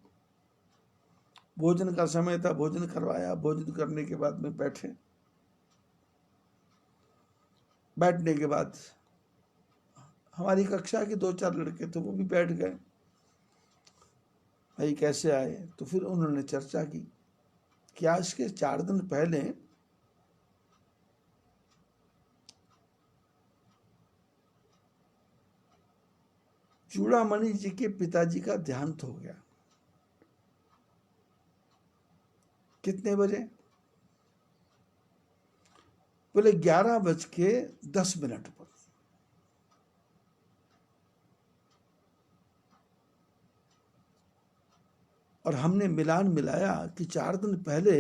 भोजन का समय था, भोजन करवाया। भोजन करने के बाद में बैठे। बैठने के बाद हमारी कक्षा के 2-4 लड़के थे, वो भी बैठ गए। भाई कैसे आए, तो फिर उन्होंने चर्चा की कि आज के 4 दिन पहले चूड़ामणि जी के पिताजी का देहांत हो गया। कितने बजे? बोले 11:10 पर। और हमने मिलान मिलाया कि 4 दिन पहले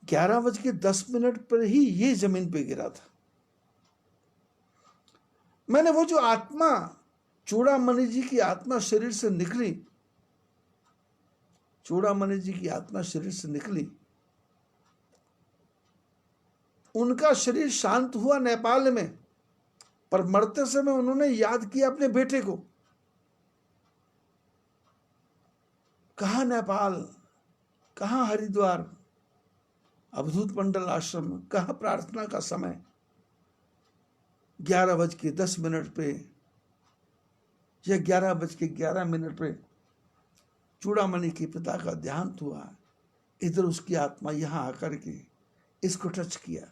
11:10 पर ही ये जमीन पे गिरा था। मैंने वो जो आत्मा, चूड़ामणि जी की आत्मा शरीर से निकली, चूड़ामणि जी की आत्मा शरीर से निकली, उनका शरीर शांत हुआ नेपाल में, पर मरते समय उन्होंने याद किया अपने बेटे को। कहाँ नेपाल, कहाँ हरिद्वार, अवधूत मंडल आश्रम, कहाँ प्रार्थना का समय। 11:10 पे या 11:11 पे चूड़ामणि के पिता का देहांत हुआ। इधर उसकी आत्मा यहां आकर के इसको टच किया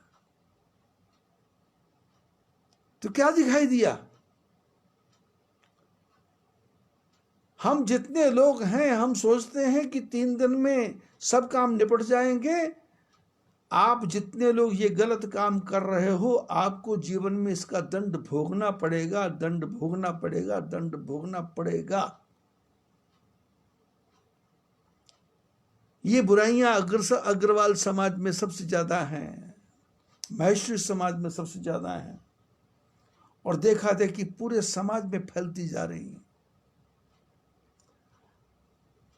तो क्या दिखाई दिया? हम जितने लोग हैं, हम सोचते हैं कि 3 दिन में सब काम निपट जाएंगे। आप जितने लोग ये गलत काम कर रहे हो, आपको जीवन में इसका दंड भोगना पड़ेगा, दंड भोगना पड़ेगा, दंड भोगना पड़ेगा। ये बुराइयां अग्रवाल समाज में सबसे ज्यादा हैं, महेश्वरी समाज में सबसे ज्यादा हैं, और देखा देखी पूरे समाज में फैलती जा रही है।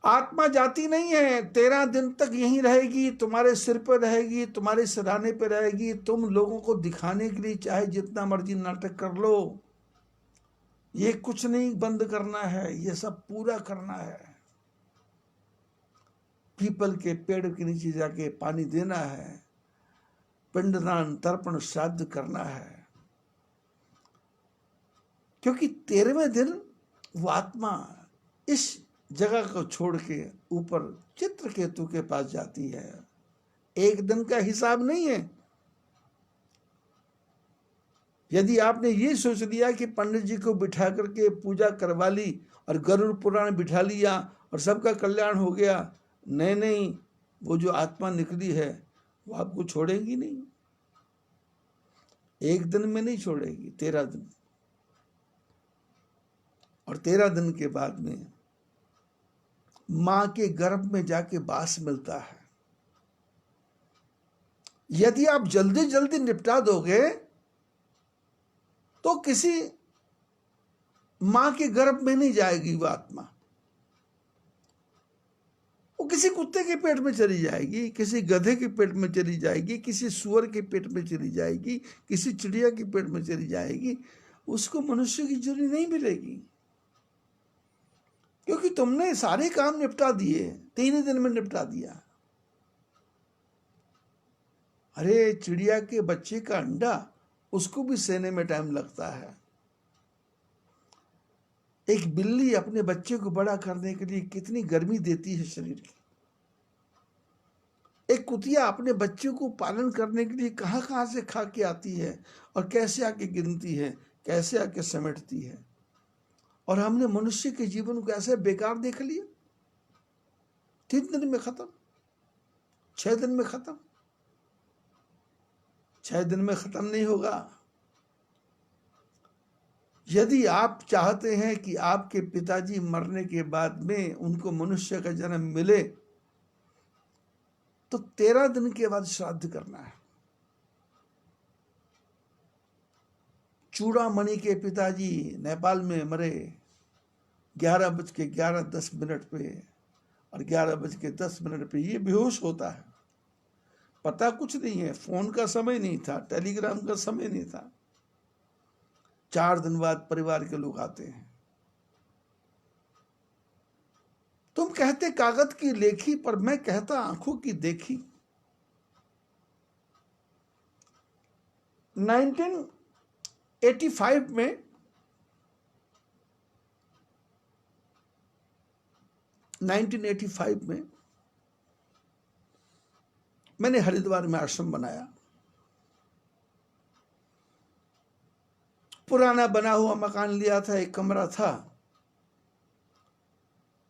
आत्मा जाती नहीं है, 13 दिन तक यहीं रहेगी, तुम्हारे सिर पर रहेगी, तुम्हारे सिरहाने पर रहेगी। तुम लोगों को दिखाने के लिए चाहे जितना मर्जी नाटक कर लो, ये कुछ नहीं बंद करना है, ये सब पूरा करना है। पीपल के पेड़ के नीचे जाके पानी देना है, पिंडदान तर्पण श्राद्ध करना है, क्योंकि 13वें दिन वो आत्मा इस जगह को छोड़ के ऊपर चित्रकेतु के पास जाती है। एक दिन का हिसाब नहीं है। यदि आपने ये सोच लिया कि पंडित जी को बिठा करके पूजा करवा ली और गरुड़ पुराण बिठा लिया और सबका कल्याण हो गया, नहीं नहीं, वो जो आत्मा निकली है वो आपको छोड़ेगी नहीं। एक दिन में नहीं छोड़ेगी, 13 दिन। और 13 दिन के बाद में मां के गर्भ में जाके बास मिलता है। यदि आप जल्दी जल्दी निपटा दोगे तो किसी मां के गर्भ में नहीं जाएगी वो आत्मा, वो किसी कुत्ते के पेट में चली जाएगी, किसी गधे के पेट में चली जाएगी, किसी सुअर के पेट में चली जाएगी, किसी चिड़िया के पेट में चली जाएगी। उसको मनुष्य की जोड़ी नहीं मिलेगी, क्योंकि तुमने सारे काम निपटा दिए, 3 दिन में निपटा दिया। अरे चिड़िया के बच्चे का अंडा, उसको भी सेने में टाइम लगता है। एक बिल्ली अपने बच्चे को बड़ा करने के लिए कितनी गर्मी देती है शरीर की। एक कुतिया अपने बच्चे को पालन करने के लिए कहां कहां से खा के आती है और कैसे आके गिनती है, कैसे आके समेटती है। और हमने मनुष्य के जीवन को ऐसे बेकार देख लिया। 3 दिन में खत्म, 6 दिन में खत्म। 6 दिन में खत्म नहीं होगा। यदि आप चाहते हैं कि आपके पिताजी मरने के बाद में उनको मनुष्य का जन्म मिले, तो 13 दिन के बाद श्राद्ध करना है। चूड़ामणि के पिताजी नेपाल में मरे 11:11:10 पे, और 11:10 पे ये बेहोश होता है। पता कुछ नहीं है, फोन का समय नहीं था, टेलीग्राम का समय नहीं था। 4 दिन बाद परिवार के लोग आते हैं। तुम कहते कागज की लेखी, पर मैं कहता आंखों की देखी। 1985 में 1985 में मैंने हरिद्वार में आश्रम बनाया। पुराना बना हुआ मकान लिया था, एक कमरा था,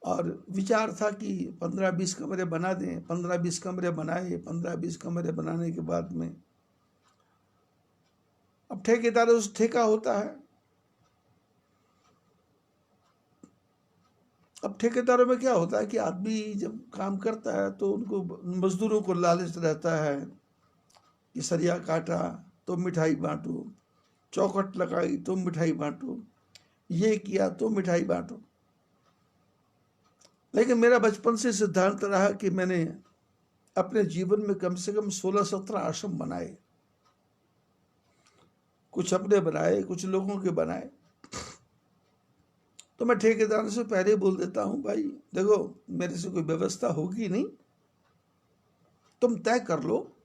और विचार था कि 15-20 कमरे बना दें। 15-20 कमरे बनाए। 15-20 कमरे बनाने के बाद में अब ठेकेदारों से ठेका होता है। अब ठेकेदारों में क्या होता है कि आदमी जब काम करता है तो उनको मजदूरों को लालच रहता है कि सरिया काटा तो मिठाई बांटो, चौखट लगाई तो मिठाई बांटो, ये किया तो मिठाई बांटो। लेकिन मेरा बचपन से सिद्धांत रहा कि मैंने अपने जीवन में कम से कम 16-17 आश्रम बनाए। कुछ अपने बनाए, कुछ लोगों के बनाए। तो मैं ठेकेदार से पहले बोल देता हूं, भाई देखो मेरे से कोई व्यवस्था होगी नहीं, तुम तय कर लो,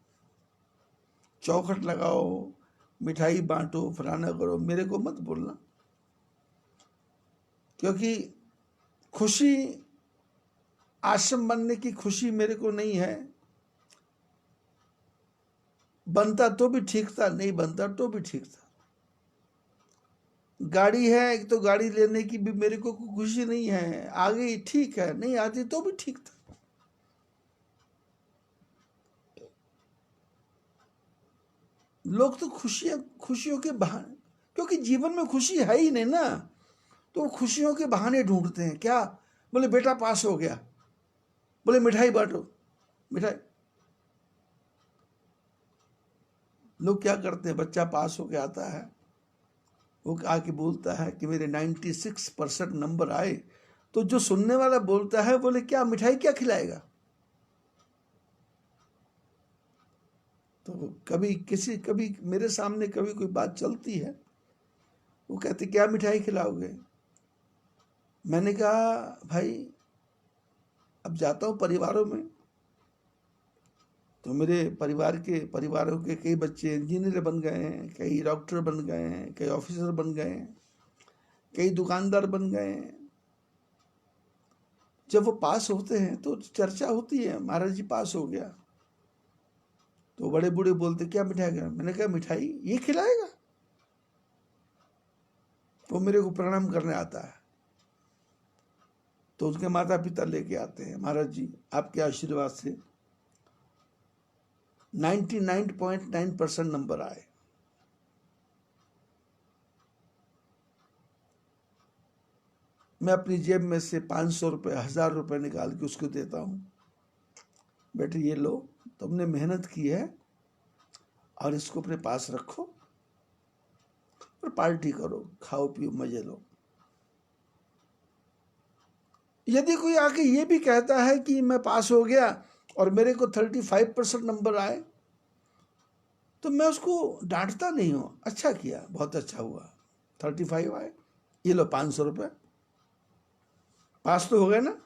चौखट लगाओ, मिठाई बांटो, फलाना करो, मेरे को मत बोलना। क्योंकि खुशी, आश्रम बनने की खुशी मेरे को नहीं है। बनता तो भी ठीक था, नहीं बनता तो भी ठीक था। गाड़ी है एक, तो गाड़ी लेने की भी मेरे को कोई खुशी नहीं है। आ गई ठीक है, नहीं आती तो भी ठीक था। लोग तो खुशियों के बहाने, क्योंकि जीवन में खुशी है ही नहीं ना, तो वो खुशियों के बहाने ढूंढते हैं। क्या बोले, बेटा पास हो गया, बोले मिठाई बांटो, मिठाई। लोग क्या करते हैं, बच्चा पास होके आता है, वो आके बोलता है कि मेरे 96% नंबर आए, तो जो सुनने वाला बोलता है, बोले क्या मिठाई क्या खिलाएगा। तो कभी मेरे सामने कभी कोई बात चलती है, वो कहते क्या मिठाई खिलाओगे। मैंने कहा भाई अब जाता हूँ परिवारों में, तो मेरे परिवारों के कई बच्चे इंजीनियर बन गए हैं, कई डॉक्टर बन गए हैं, कई ऑफिसर बन गए हैं, कई दुकानदार बन गए हैं। जब वो पास होते हैं तो चर्चा होती है, महाराज जी पास हो गया। तो बड़े बूढ़े बोलते क्या मिठाई खिलाएगा। मैंने कहा मिठाई ये खिलाएगा। वो मेरे को प्रणाम करने आता है, तो उसके माता पिता लेके आते हैं, महाराज जी आपके आशीर्वाद से 99.9% नंबर आए। मैं अपनी जेब में से 500 रुपये, 1000 रुपये निकाल के उसको देता हूँ, बेटे ये लो, तुमने मेहनत की है और इसको अपने पास रखो और पार्टी करो, खाओ पियो मजे लो। यदि कोई आके ये भी कहता है कि मैं पास हो गया और मेरे को 35% नंबर आए, तो मैं उसको डांटता नहीं हूं, अच्छा किया, बहुत अच्छा हुआ, 35 आए, ये लो 500 रुपये, पास तो हो गए ना,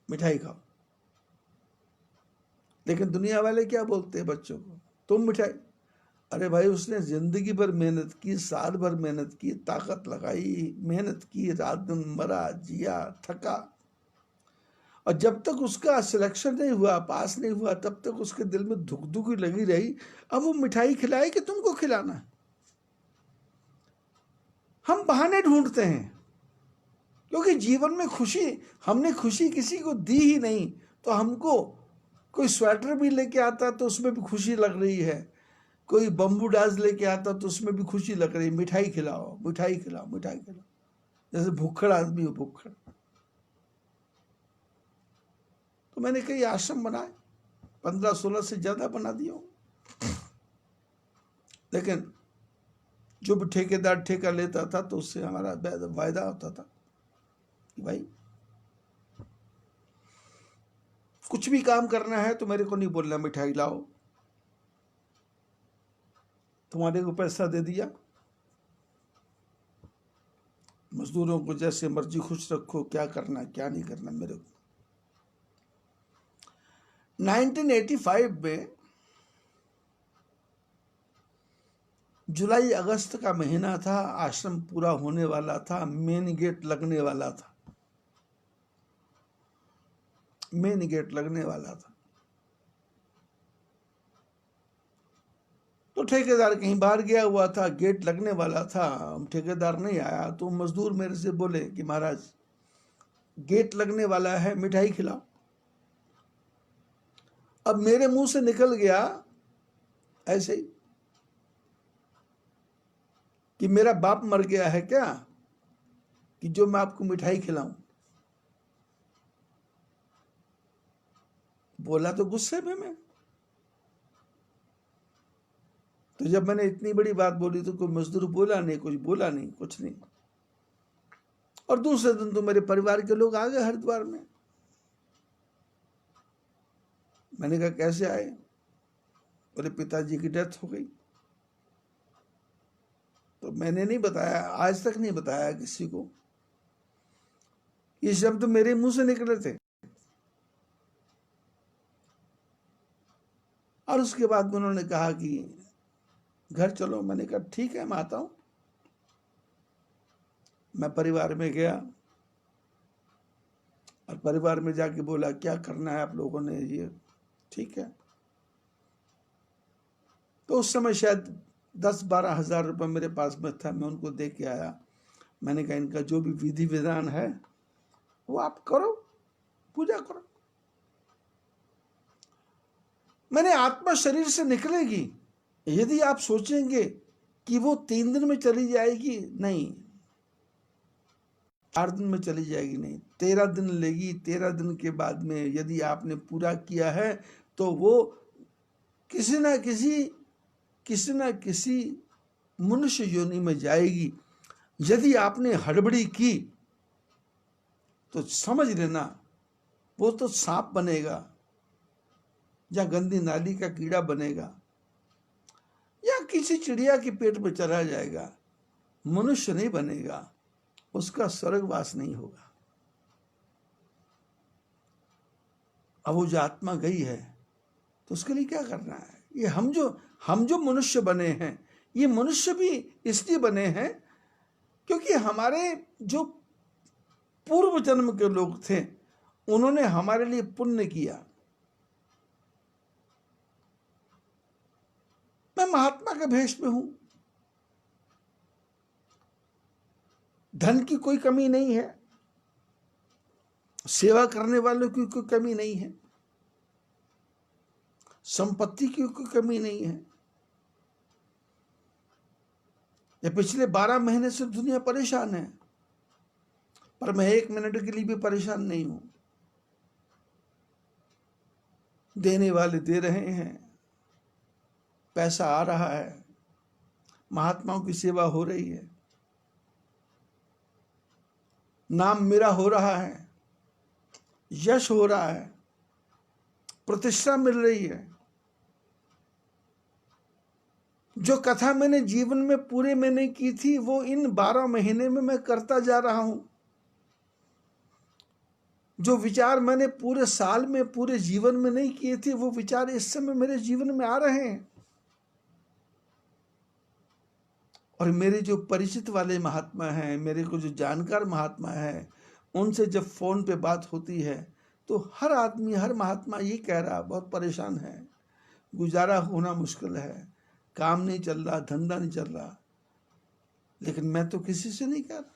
मिठाई खाओ। लेकिन दुनिया वाले क्या बोलते हैं बच्चों को, तुम मिठाई। अरे भाई उसने जिंदगी भर मेहनत की, साल भर मेहनत की, ताकत लगाई, मेहनत की, रात दिन मरा, जिया, थका, और जब तक उसका सिलेक्शन नहीं हुआ, पास नहीं हुआ, तब तक उसके दिल में धुक धुकी लगी रही। अब वो मिठाई खिलाए कि तुमको खिलाना है। हम बहाने ढूंढते हैं, क्योंकि जीवन में खुशी, हमने खुशी किसी को दी ही नहीं। तो हमको कोई स्वेटर भी लेके आता तो उसमें भी खुशी लग रही है, कोई बम्बू डांस लेके आता तो उसमें भी खुशी लग रही, मिठाई खिलाओ, मिठाई खिलाओ, मिठाई खिलाओ, जैसे भूखड़ आदमी हो, भूखड़। तो मैंने कई आश्रम बनाए, 15-16 से ज्यादा बना दिया हूं। लेकिन जो भी ठेकेदार ठेका लेता था तो उससे हमारा वायदा होता था कि भाई कुछ भी काम करना है तो मेरे को नहीं बोलना मिठाई लाओ, तुम्हारे को पैसा दे दिया, मजदूरों को जैसे मर्जी खुश रखो, क्या करना क्या नहीं करना मेरे को। 1985 में जुलाई अगस्त का महीना था, आश्रम पूरा होने वाला था, मेन गेट लगने वाला था, मेन गेट लगने वाला था। तो ठेकेदार कहीं बाहर गया हुआ था, गेट लगने वाला था, ठेकेदार नहीं आया। तो मजदूर मेरे से बोले कि महाराज गेट लगने वाला है, मिठाई खिलाओ। अब मेरे मुंह से निकल गया ऐसे ही कि मेरा बाप मर गया है क्या कि जो मैं आपको मिठाई खिलाऊं। बोला तो गुस्से में मैं। तो जब मैंने इतनी बड़ी बात बोली तो कोई मजदूर बोला नहीं, कुछ बोला नहीं, कुछ नहीं। और दूसरे दिन तो मेरे परिवार के लोग आ गए हरिद्वार में। मैंने कहा कैसे आए? बोले पिताजी की डेथ हो गई। तो मैंने नहीं बताया, आज तक नहीं बताया किसी को। ये शब्द मेरे मुंह से निकले थे। और उसके बाद उन्होंने कहा कि घर चलो। मैंने कहा ठीक है मैं आता हूं। मैं परिवार में गया और परिवार में जाके बोला क्या करना है आप लोगों ने, ये ठीक है। तो उस समय शायद 10-12 हजार रुपये मेरे पास में था, मैं उनको दे के आया। मैंने कहा इनका जो भी विधि विधान है वो आप करो, पूजा करो। मैंने आत्मा शरीर से निकलेगी। यदि आप सोचेंगे कि वो 3 दिन में चली जाएगी, नहीं, 4 दिन में चली जाएगी, नहीं, 13 दिन लेगी। 13 दिन के बाद में यदि आपने पूरा किया है तो वो किसी ना किसी मनुष्य योनि में जाएगी। यदि आपने हड़बड़ी की तो समझ लेना वो तो सांप बनेगा या गंदी नाली का कीड़ा बनेगा या किसी चिड़िया के पेट में चला जाएगा, मनुष्य नहीं बनेगा, उसका स्वर्गवास नहीं होगा। अब वो जो आत्मा गई है तो उसके लिए क्या करना है? ये हम जो मनुष्य बने हैं, ये मनुष्य भी इसलिए बने हैं क्योंकि हमारे जो पूर्व जन्म के लोग थे उन्होंने हमारे लिए पुण्य किया। मैं महात्मा के भेष में हूं, धन की कोई कमी नहीं है, सेवा करने वालों की कोई कमी नहीं है, संपत्ति की कोई कमी नहीं है। ये पिछले 12 महीने से दुनिया परेशान है, पर मैं 1 मिनट के लिए भी परेशान नहीं हूं। देने वाले दे रहे हैं, पैसा आ रहा है, महात्माओं की सेवा हो रही है, नाम मेरा हो रहा है, यश हो रहा है, प्रतिष्ठा मिल रही है। जो कथा मैंने जीवन में पूरे में नहीं की थी वो इन 12 महीने में मैं करता जा रहा हूं। जो विचार मैंने पूरे साल में, पूरे जीवन में नहीं किए थे, वो विचार इस समय मेरे जीवन में आ रहे हैं। और मेरे जो परिचित वाले महात्मा हैं, मेरे को जो जानकार महात्मा हैं, उनसे जब फोन पे बात होती है तो हर आदमी, हर महात्मा ये कह रहा बहुत परेशान है, गुजारा होना मुश्किल है, काम नहीं चल रहा, धंधा नहीं चल रहा। लेकिन मैं तो किसी से नहीं कह रहा।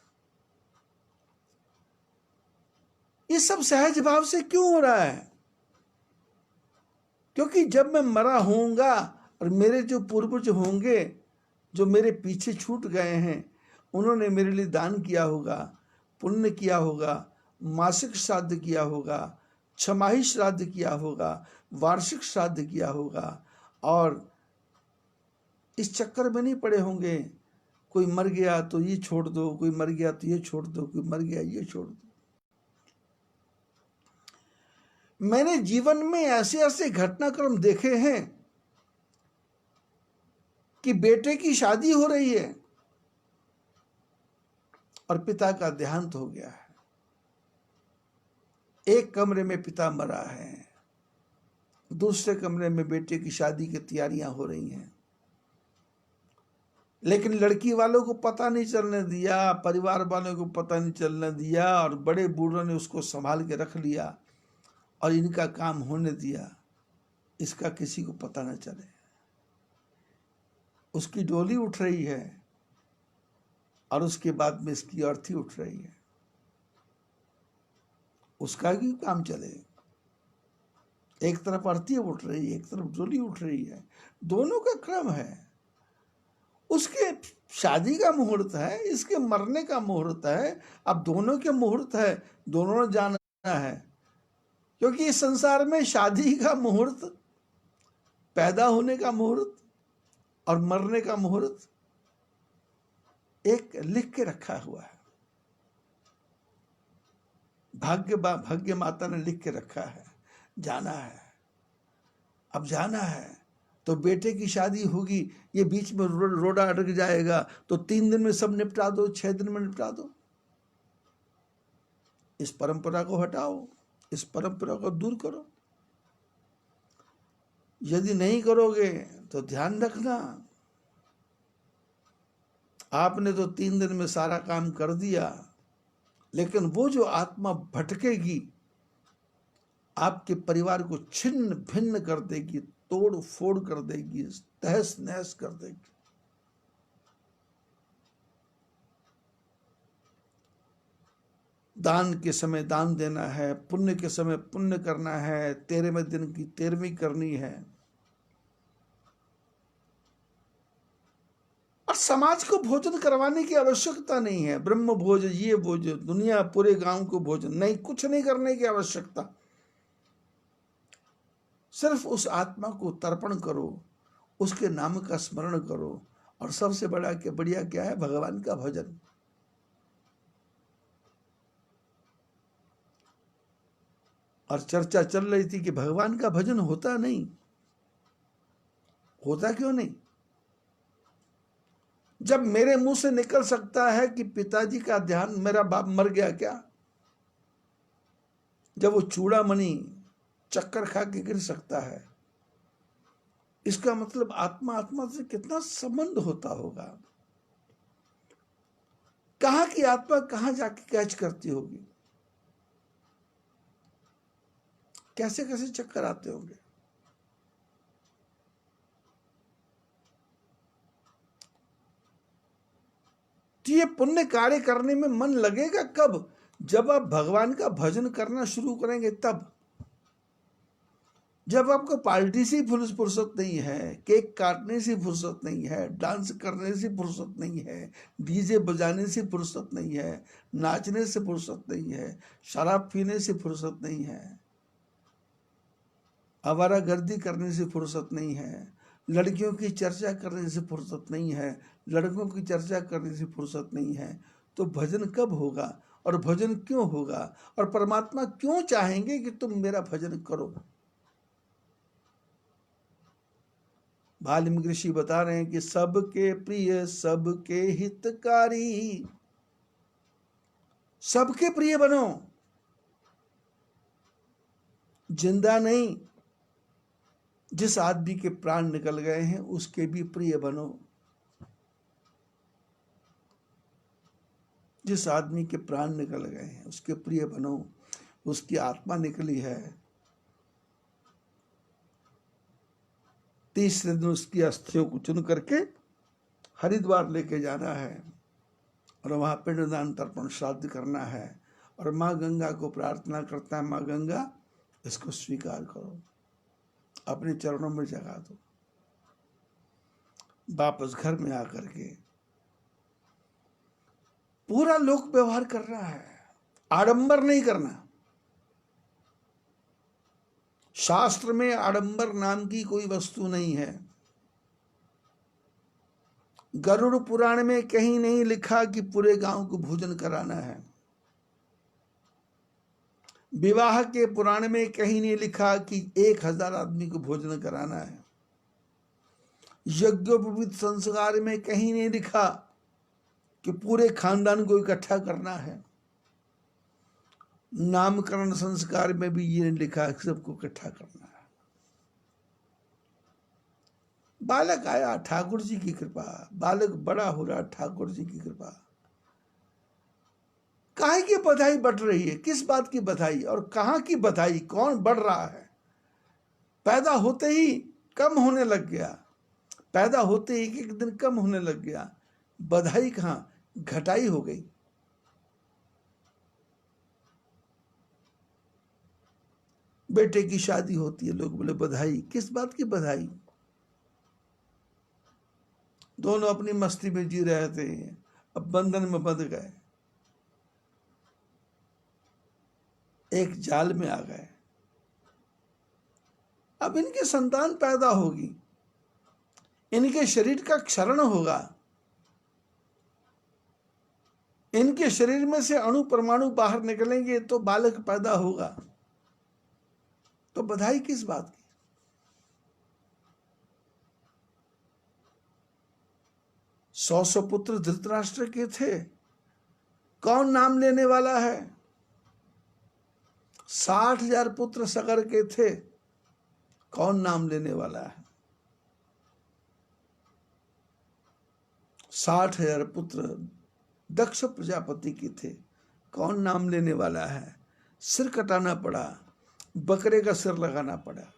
ये सब सहज भाव से क्यों हो रहा है? क्योंकि जब मैं मरा होऊंगा और मेरे जो पूर्वज होंगे, जो मेरे पीछे छूट गए हैं, उन्होंने मेरे लिए दान किया होगा, पुण्य किया होगा, मासिक श्राद्ध किया होगा, छमाही श्राद्ध किया होगा, वार्षिक श्राद्ध किया होगा, और इस चक्कर में नहीं पड़े होंगे कोई मर गया तो ये छोड़ दो, कोई मर गया तो ये छोड़ दो, कोई मर गया ये छोड़ दो। मैंने जीवन में ऐसे ऐसे घटनाक्रम देखे हैं कि बेटे की शादी हो रही है और पिता का देहांत हो गया है। एक कमरे में पिता मरा है, दूसरे कमरे में बेटे की शादी की तैयारियां हो रही हैं, लेकिन लड़की वालों को पता नहीं चलने दिया, परिवार वालों को पता नहीं चलने दिया, और बड़े बूढ़ों ने उसको संभाल के रख लिया और इनका काम होने दिया, इसका किसी को पता न चले। उसकी डोली उठ रही है और उसके बाद में इसकी अर्थी उठ रही है, उसका भी काम चले। एक तरफ अर्थी उठ रही है, एक तरफ डोली उठ रही है, दोनों का क्रम है। उसके शादी का मुहूर्त है, इसके मरने का मुहूर्त है। अब दोनों के मुहूर्त है, दोनों ने जाना है, क्योंकि इस संसार में शादी का मुहूर्त, पैदा होने का मुहूर्त और मरने का मुहूर्त एक लिख के रखा हुआ है। भाग्य माता ने लिख के रखा है, जाना है। अब जाना है तो बेटे की शादी होगी, ये बीच में रोड़ा अटक जाएगा, तो 3 दिन में सब निपटा दो, 6 दिन में निपटा दो। इस परंपरा को हटाओ, इस परंपरा को दूर करो। यदि नहीं करोगे तो ध्यान रखना, आपने तो 3 दिन में सारा काम कर दिया, लेकिन वो जो आत्मा भटकेगी, आपके परिवार को छिन्न भिन्न कर देगी, तोड़ फोड़ कर देगी, तहस नहस कर देगी। दान के समय दान देना है, पुण्य के समय पुण्य करना है, 13वें दिन की 13वीं करनी है। और समाज को भोजन करवाने की आवश्यकता नहीं है, ब्रह्म भोज, ये भोज, दुनिया पूरे गांव को भोजन नहीं, कुछ नहीं करने की आवश्यकता। सिर्फ उस आत्मा को तर्पण करो, उसके नाम का स्मरण करो, और सबसे बढ़िया क्या है, भगवान का भजन। और चर्चा चल रही थी कि भगवान का भजन होता नहीं, होता क्यों नहीं? जब मेरे मुंह से निकल सकता है कि पिताजी का ध्यान, मेरा बाप मर गया क्या, जब वो चूड़ामणि चक्कर खा के गिर सकता है, इसका मतलब आत्मा से कितना संबंध होता होगा। कहां की आत्मा कहां जाके कैच करती होगी, कैसे कैसे चक्कर आते होंगे। तो ये पुण्य कार्य करने में मन लगेगा कब? जब आप भगवान का भजन करना शुरू करेंगे तब। जब आपको पार्टी से फुर्सत नहीं है, केक काटने से फुर्सत नहीं है, डांस करने से फुर्सत नहीं है, डीजे बजाने से फुर्सत नहीं है, नाचने से फुर्सत नहीं है, शराब पीने से फुर्सत नहीं है, आवारागर्दी करने से फुर्सत नहीं है, लड़कियों की चर्चा करने से फुर्सत नहीं है, लड़कों की चर्चा करने से फुर्सत नहीं है, तो भजन कब होगा? और भजन क्यों होगा? और परमात्मा क्यों चाहेंगे कि तुम मेरा भजन करो? वाल्मीकि ऋषि बता रहे हैं कि सबके प्रिय, सबके हितकारी, सबके प्रिय बनो, जिंदा नहीं, जिस आदमी के प्राण निकल गए हैं उसके भी प्रिय बनो। जिस आदमी के प्राण निकल गए हैं उसके प्रिय बनो, उसकी आत्मा निकली है, 30 दिन उसकी अस्थियों को चुन करके हरिद्वार लेके जाना है और वहां पिंडदान तर्पण श्राद्ध करना है, और माँ गंगा को प्रार्थना करता है, माँ गंगा इसको स्वीकार करो, अपने चरणों में जगा दो। वापस घर में आकर के पूरा लोक व्यवहार कर रहा है, आडंबर नहीं करना। शास्त्र में आडंबर नाम की कोई वस्तु नहीं है। गरुड़ पुराण में कहीं नहीं लिखा कि पूरे गांव को भोजन कराना है। विवाह के पुराण में कहीं नहीं लिखा कि 1000 आदमी को भोजन कराना है। यज्ञोपवीत संस्कार में कहीं नहीं लिखा कि पूरे खानदान को इकट्ठा करना है। नामकरण संस्कार में भी ये नहीं लिखा कि सबको इकट्ठा करना है। बालक आया, ठाकुर जी की कृपा, बालक बड़ा हो रहा, ठाकुर जी की कृपा। काहे की बधाई बढ़ रही है? किस बात की बधाई और कहां की बधाई? कौन बढ़ रहा है? पैदा होते ही कम होने लग गया, पैदा होते ही एक दिन कम होने लग गया। बधाई कहां, घटाई हो गई। बेटे की शादी होती है, लोग बोले बधाई। किस बात की बधाई? दोनों अपनी मस्ती में जी रहे थे, अब बंधन में बंध गए, एक जाल में आ गए। अब इनके संतान पैदा होगी, इनके शरीर का क्षरण होगा, इनके शरीर में से अणु परमाणु बाहर निकलेंगे तो बालक पैदा होगा। तो बधाई किस बात की? सौ पुत्र धृतराष्ट्र के थे, कौन नाम लेने वाला है? 60,000 पुत्र सगर के थे, कौन नाम लेने वाला है? 60,000 पुत्र दक्ष प्रजापति के थे, कौन नाम लेने वाला है? सिर कटाना पड़ा, बकरे का सिर लगाना पड़ा।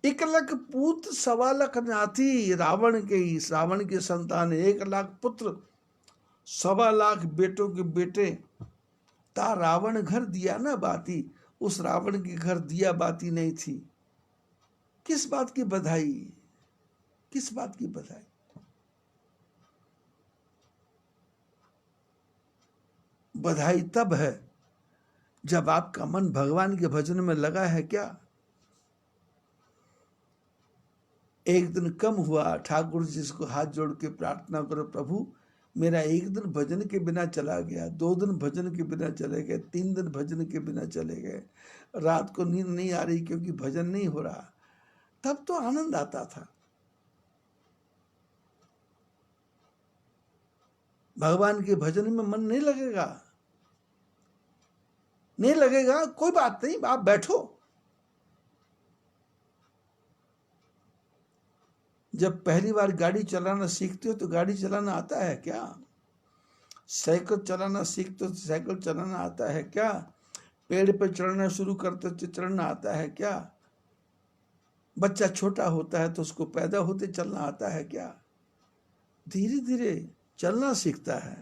1 लाख पूत 1.25 लाख नाती रावण के ही, रावण के संतान 1 लाख पुत्र 1.25 लाख बेटों के बेटे। ता रावण घर दिया ना बाती, उस रावण के घर दिया बाती नहीं थी। किस बात की बधाई? किस बात की बधाई? बधाई तब है जब आपका मन भगवान के भजन में लगा है। क्या एक दिन कम हुआ, ठाकुर जी को हाथ जोड़ के प्रार्थना करो, प्रभु मेरा एक दिन भजन के बिना चला गया, 2 दिन भजन के बिना चले गए, 3 दिन भजन के बिना चले गए, रात को नींद नहीं आ रही क्योंकि भजन नहीं हो रहा। तब तो आनंद आता था। भगवान के भजन में मन नहीं लगेगा, नहीं लगेगा, कोई बात नहीं, आप बैठो। जब पहली बार गाड़ी चलाना सीखते हो तो गाड़ी चलाना आता है क्या? साइकिल चलाना सीखते हो तो साइकिल चलाना आता है क्या? पेड़ पर चढ़ना शुरू करते हो तो चढ़ना आता है क्या? बच्चा छोटा होता है तो उसको पैदा होते चलना आता है क्या? धीरे धीरे चलना सीखता है।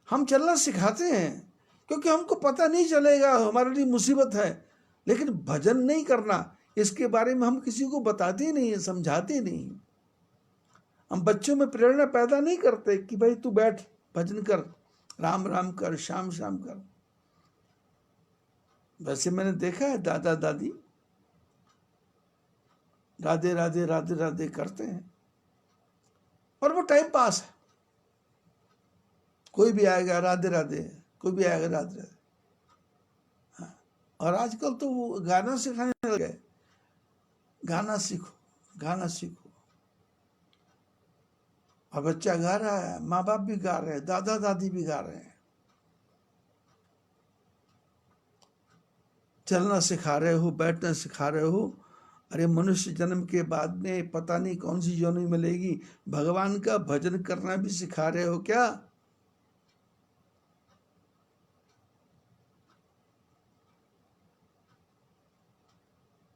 हम चलना सिखाते हैं क्योंकि हमको पता नहीं चलेगा, हमारे लिए मुसीबत है। लेकिन भजन नहीं करना, इसके बारे में हम किसी को बताते नहीं, समझाते नहीं। हम बच्चों में प्रेरणा पैदा नहीं करते कि भाई तू बैठ भजन कर, राम राम कर, शाम शाम कर। वैसे मैंने देखा है दादा दादी राधे राधे राधे राधे करते हैं और वो टाइम पास है। कोई भी आएगा राधे राधे, कोई भी आएगा राधे राधे। हाँ। और आजकल तो वो गाना सिखाने लग गए, गाना सीखो, गाना सीखो। और बच्चा गा रहा है, माँ बाप भी गा रहे हैं, दादा दादी भी गा रहे हैं। चलना सिखा रहे हो, बैठना सिखा रहे हो। अरे मनुष्य जन्म के बाद में पता नहीं कौन सी योनि मिलेगी, भगवान का भजन करना भी सिखा रहे हो क्या?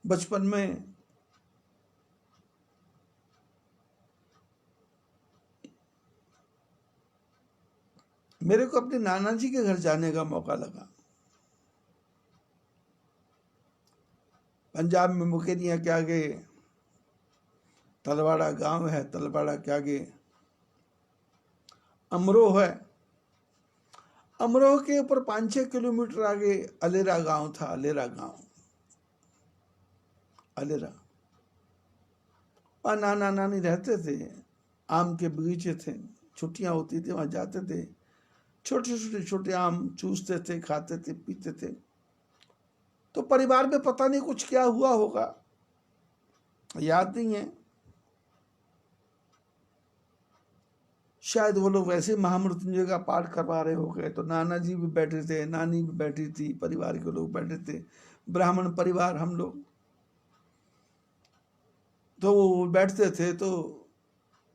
बचपन में मेरे को अपने नाना जी के घर जाने का मौका लगा। पंजाब में मुकेरियां के आगे तलवाड़ा गांव है, तलवाड़ा के आगे अमरोह है, अमरोह के ऊपर 5-6 किलोमीटर आगे अलेरा गांव था, अलेरा गांव, अलेरा। वहाँ नाना नानी रहते थे, आम के बगीचे थे, छुट्टियां होती थी वहां जाते थे, छोटे छोटे छोटे आम चूसते थे, खाते थे, पीते थे। तो परिवार में पता नहीं कुछ क्या हुआ होगा, याद नहीं है, शायद वो लोग वैसे महामृत्युंजय का पाठ करवा रहे हो गए, तो नाना जी भी बैठे थे, नानी भी बैठी थी, परिवार के लोग बैठे थे, ब्राह्मण परिवार हम लोग। तो वो बैठते थे तो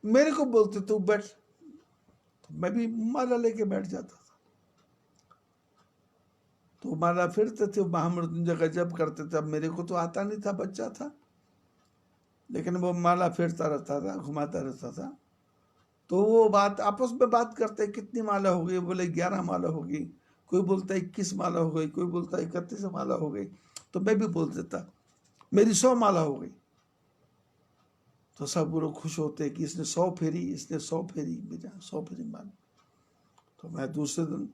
मेरे को बोलते तू बैठ, तो मैं भी माला लेके बैठ जाता था। तो माला फिरते थे, महामृत्युंजय का जप करते थे। अब मेरे को तो आता नहीं था, बच्चा था, लेकिन वो माला फिरता रहता था, घुमाता रहता था। तो वो बात आपस में बात करते, कितनी माला हो गई, बोले 11 माला हो गई, कोई बोलता है 21 माला हो गई, कोई बोलता है 31 माला हो गई। तो मैं भी बोल देता मेरी 100 माला हो गई। तो सब लोग खुश होते कि इसने 100 फेरी, इसने 100 फेरी, बेटा 100 फेरी मान। तो मैं दूसरे दिन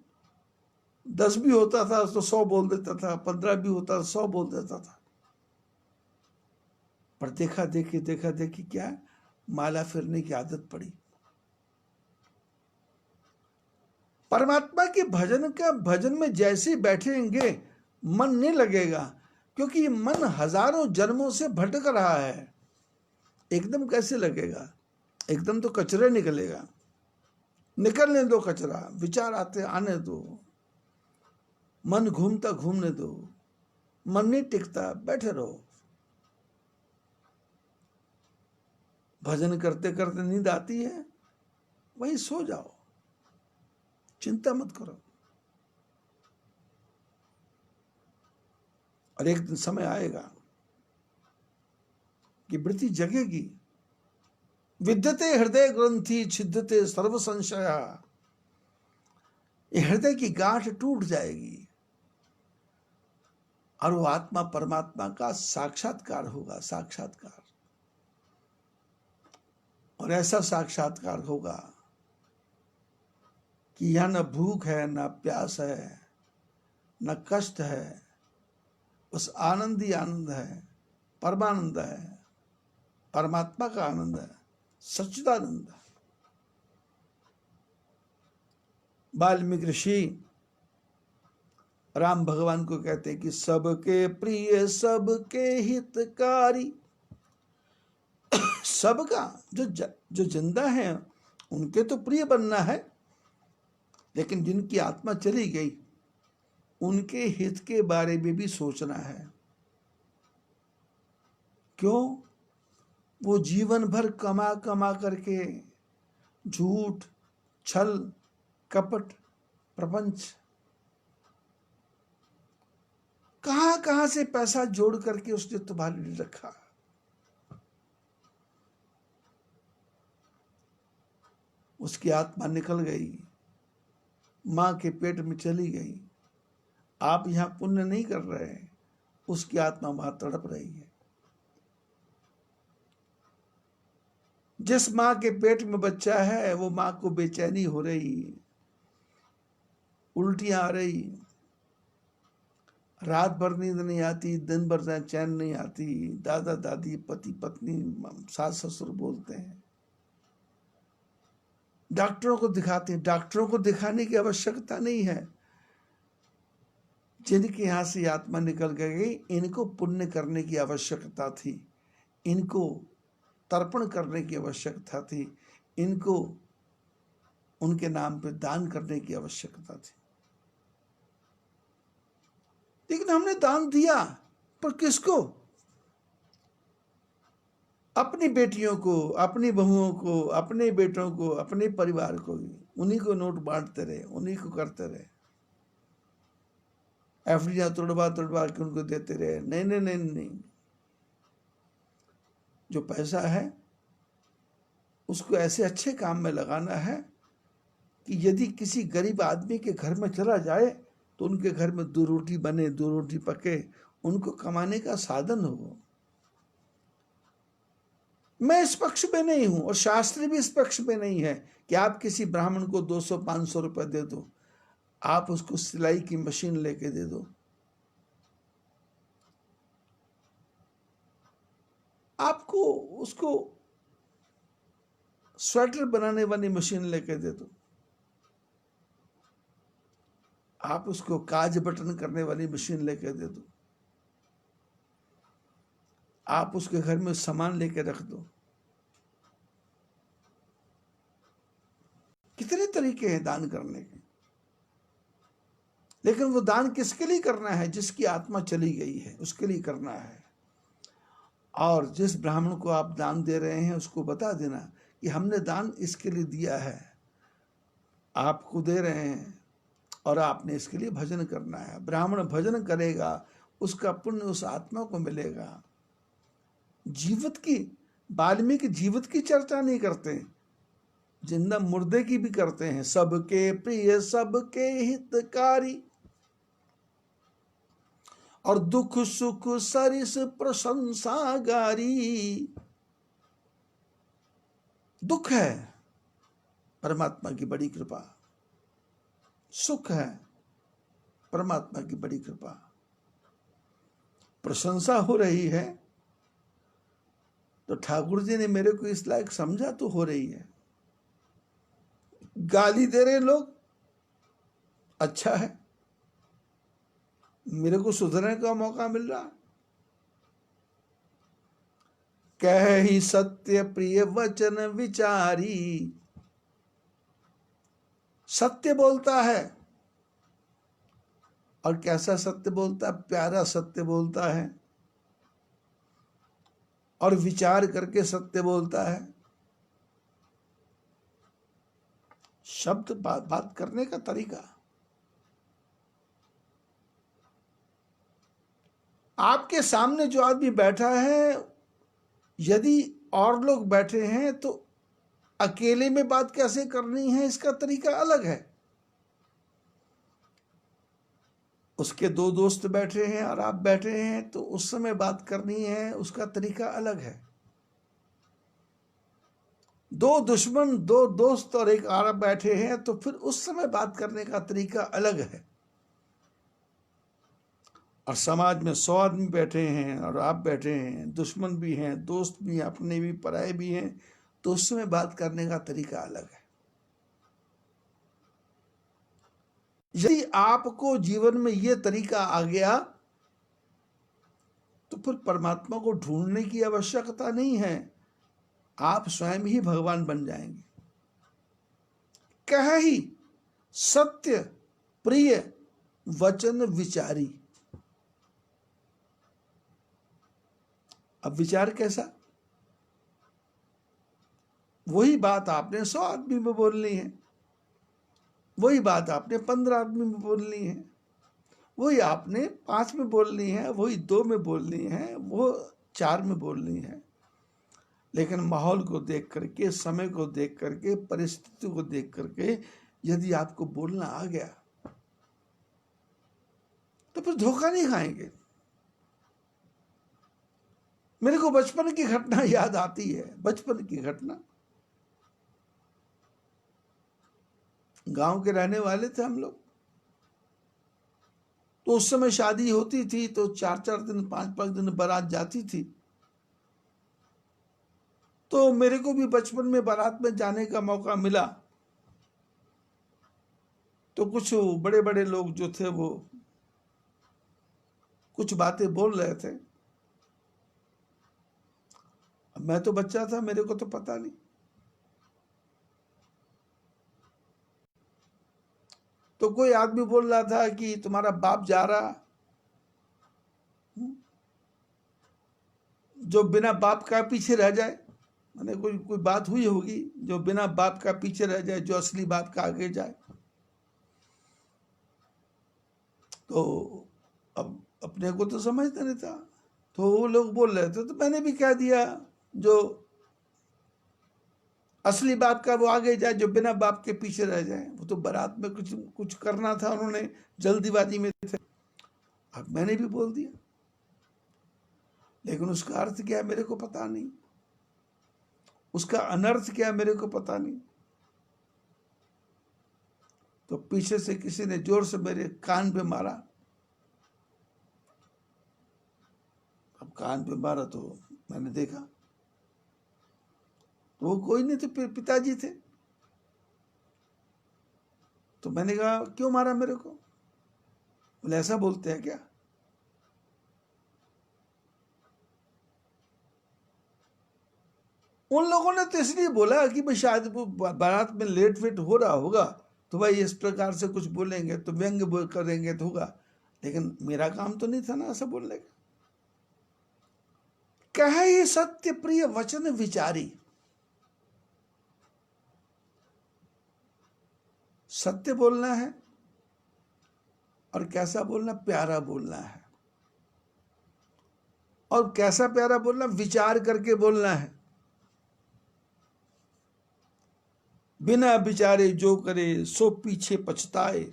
10 भी होता था तो 100 बोल देता था, 15 भी होता था 100 बोल देता था। पर देखा देखी क्या, माला फिरने की आदत पड़ी। परमात्मा के भजन में जैसे बैठेंगे मन नहीं लगेगा, क्योंकि मन हजारों जन्मों से भटक रहा है। एकदम कैसे लगेगा, एकदम तो कचरे निकलेगा। निकलने दो कचरा, विचार आते आने दो, मन घूमता घूमने दो, मन नहीं टिकता, बैठे रहो। भजन करते करते नींद आती है, वहीं सो जाओ, चिंता मत करो। और एक दिन समय आएगा कि वृत्ति जगेगी। विद्यते हृदय ग्रंथि छिद्यते सर्व संशया, ये हृदय की गांठ टूट जाएगी और वो आत्मा परमात्मा का साक्षात्कार होगा, साक्षात्कार। और ऐसा साक्षात्कार होगा कि यहां न भूख है, न प्यास है, न कष्ट है, उस आनंद ही आनंद है, परमानंद है, परमात्मा का आनंद है, सच्चिदानंद। वाल्मीकि ऋषि राम भगवान को कहते हैं कि सबके प्रिय सबके हितकारी। सबका जो जिंदा है उनके तो प्रिय बनना है, लेकिन जिनकी आत्मा चली गई उनके हित के बारे में भी सोचना है। क्यों? वो जीवन भर कमा कमा करके झूठ, छल, कपट, प्रपंच, कहां कहां से पैसा जोड़ करके उसने तुम्हारे लिए रखा। उसकी आत्मा निकल गई, मां के पेट में चली गई। आप यहां पुण्य नहीं कर रहे, उसकी आत्मा वहां तड़प रही है। जिस मां के पेट में बच्चा है वो मां को बेचैनी हो रही, उल्टियां आ रही, रात भर नींद नहीं आती, दिन भर चैन नहीं आती, दादा दादी, पति पत्नी, सास ससुर बोलते हैं, डॉक्टरों को दिखाते हैं। डॉक्टरों को दिखाने की आवश्यकता नहीं है। जिनके यहां से आत्मा निकल गई इनको पुण्य करने की आवश्यकता थी, इनको तर्पण करने की आवश्यकता थी, इनको उनके नाम पे दान करने की आवश्यकता थी। लेकिन हमने दान दिया, पर किसको? अपनी बेटियों को, अपनी बहुओं को, अपने बेटों को, अपने परिवार को, उन्हीं को नोट बांटते रहे, उन्हीं को करते रहे, एफडियां तोड़वा तोड़वा के उनको देते रहे। नहीं नहीं नहीं नहीं, जो पैसा है उसको ऐसे अच्छे काम में लगाना है कि यदि किसी गरीब आदमी के घर में चला जाए तो उनके घर में 2 रोटी बने, 2 रोटी पके, उनको कमाने का साधन हो। मैं इस पक्ष पे नहीं हूं और शास्त्र भी इस पक्ष पे नहीं है कि आप किसी ब्राह्मण को 200-500 रुपए दे दो, आप उसको सिलाई की मशीन लेके दे दो, आपको उसको स्वेटर बनाने वाली मशीन लेके दे दो, आप उसको काज बटन करने वाली मशीन लेके दे दो, आप उसके घर में सामान लेके रख दो। कितने तरीके हैं दान करने के, लेकिन वो दान किसके लिए करना है? जिसकी आत्मा चली गई है उसके लिए करना है। और जिस ब्राह्मण को आप दान दे रहे हैं उसको बता देना कि हमने दान इसके लिए दिया है, आपको दे रहे हैं और आपने इसके लिए भजन करना है। ब्राह्मण भजन करेगा, उसका पुण्य उस आत्मा को मिलेगा। जीवित की, वाल्मीकि जीवित की चर्चा नहीं करते, जिंदा मुर्दे की भी करते हैं। सबके प्रिय सबके हितकारी और दुख सुख सरिस प्रशंसा गारी। दुख है परमात्मा की बड़ी कृपा, सुख है परमात्मा की बड़ी कृपा। प्रशंसा हो रही है तो ठाकुर जी ने मेरे को इस लायक समझा तो हो रही है। गाली दे रहे लोग, अच्छा है, मेरे को सुधरने का मौका मिल रहा। कह ही सत्य प्रिय वचन विचारी, सत्य बोलता है। और कैसा सत्य बोलता है? प्यारा सत्य बोलता है और विचार करके सत्य बोलता है। शब्द बात करने का तरीका। आपके सामने जो आदमी बैठा है, यदि और लोग बैठे हैं तो अकेले में बात कैसे करनी है इसका तरीका अलग है। उसके दो दोस्त बैठे हैं और आप बैठे हैं तो उस समय बात करनी है, उसका तरीका अलग है। दो दुश्मन, दो दोस्त और एक आरब बैठे हैं तो फिर उस समय बात करने का तरीका अलग है। और समाज में 100 आदमी बैठे हैं और आप बैठे हैं, दुश्मन भी हैं, दोस्त भी हैं, अपने भी, पराये भी हैं, तो उस समय बात करने का तरीका अलग है। यदि आपको जीवन में यह तरीका आ गया तो फिर परमात्मा को ढूंढने की आवश्यकता नहीं है, आप स्वयं ही भगवान बन जाएंगे। कह ही सत्य प्रिय वचन विचारी। अब विचार कैसा? वही बात आपने 100 आदमी में बोलनी है, वही बात आपने 15 आदमी में बोलनी है, वही आपने 5 में बोलनी है, वही 2 में बोलनी है, वो 4 में बोलनी है। लेकिन माहौल को देख करके, समय को देख करके, परिस्थिति को देख करके यदि आपको बोलना आ गया तो फिर धोखा नहीं खाएंगे। मेरे को बचपन की घटना याद आती है। बचपन की घटना, गांव के रहने वाले थे हम लोग, तो उस समय शादी होती थी तो 4-4 दिन, 5-5 दिन बारात जाती थी। तो मेरे को भी बचपन में बारात में जाने का मौका मिला। तो कुछ बड़े बड़े लोग जो थे वो कुछ बातें बोल रहे थे। मैं तो बच्चा था, मेरे को तो पता नहीं। तो कोई आदमी बोल रहा था कि तुम्हारा बाप जा रहा, जो बिना बाप का पीछे रह जाए, माने कोई बात हुई होगी, जो बिना बाप का पीछे रह जाए, जो असली बाप का आगे जाए। तो अब अपने को तो समझता नहीं था, तो वो लोग बोल रहे थे तो मैंने भी कह दिया, जो असली बाप का वो आगे जाए, जो बिना बाप के पीछे रह जाए। वो तो बारात में कुछ करना था, उन्होंने जल्दीबाजी में थे, अब मैंने भी बोल दिया। लेकिन उसका अर्थ क्या है मेरे को पता नहीं। उसका अनर्थ क्या मेरे को पता नहीं। तो पीछे से किसी ने जोर से मेरे कान पे मारा। अब कान पे मारा तो मैंने देखा तो वो कोई नहीं थे, पिताजी थे। तो मैंने कहा क्यों मारा मेरे को? बोले ऐसा बोलते हैं क्या? उन लोगों ने तो इसलिए बोला कि भाई शायद वो बारात में लेट वेट हो रहा होगा, तो भाई इस प्रकार से कुछ बोलेंगे तो व्यंग करेंगे तो होगा। लेकिन मेरा काम तो नहीं था ना ऐसा बोलने का। कहे ये सत्य प्रिय वचन विचारी। सत्य बोलना है और कैसा बोलना? प्यारा बोलना है। और कैसा प्यारा बोलना? विचार करके बोलना है। बिना विचारे जो करे सो पीछे पछताए,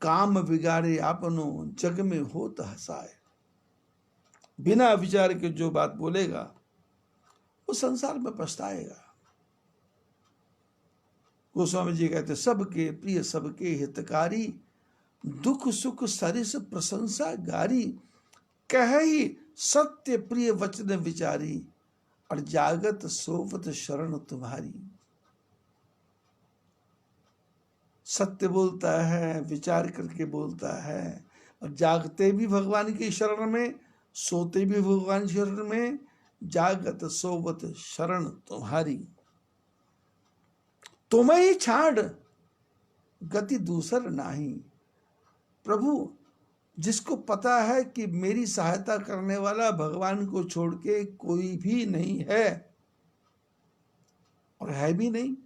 काम बिगाड़े आपनो जग में होत हसाए। बिना विचार के जो बात बोलेगा वो संसार में पछताएगा। गोस्वामी जी कहते सबके प्रिय सबके हितकारी, दुख सुख सरिस प्रशंसा गारी। कहि सत्य प्रिय वचन विचारी, और जागत सोवत शरण तुम्हारी। सत्य बोलता है, विचार करके बोलता है, और जागते भी भगवान की शरण में, सोते भी भगवान की शरण में। जागत सोवत शरण तुम्हारी। तुम्हें ही छाड़ गति दूसर नाही। प्रभु जिसको पता है कि मेरी सहायता करने वाला भगवान को छोड़ के कोई भी नहीं है, और है भी नहीं।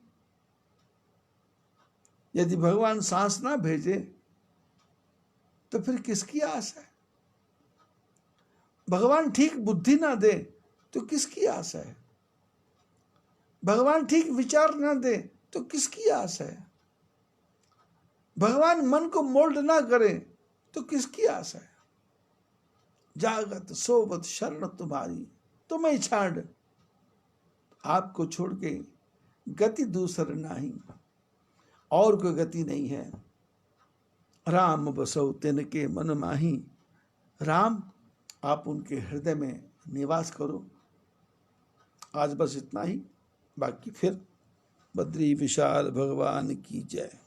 यदि भगवान सांस ना भेजे तो फिर किसकी आस है? भगवान ठीक बुद्धि ना दे तो किसकी आस है? भगवान ठीक विचार ना दे तो किसकी आस है? भगवान मन को मोल्ड ना करे तो किसकी आस है? जागत सोवत शरण तुम्हारी। तुम्हें छाड़ आपको छोड़ के गति दूसर नहीं, और कोई गति नहीं है। राम बसौ तिनके मन माही। राम आप उनके हृदय में निवास करो। आज बस इतना ही, बाकी फिर बद्री विशाल भगवान की जय।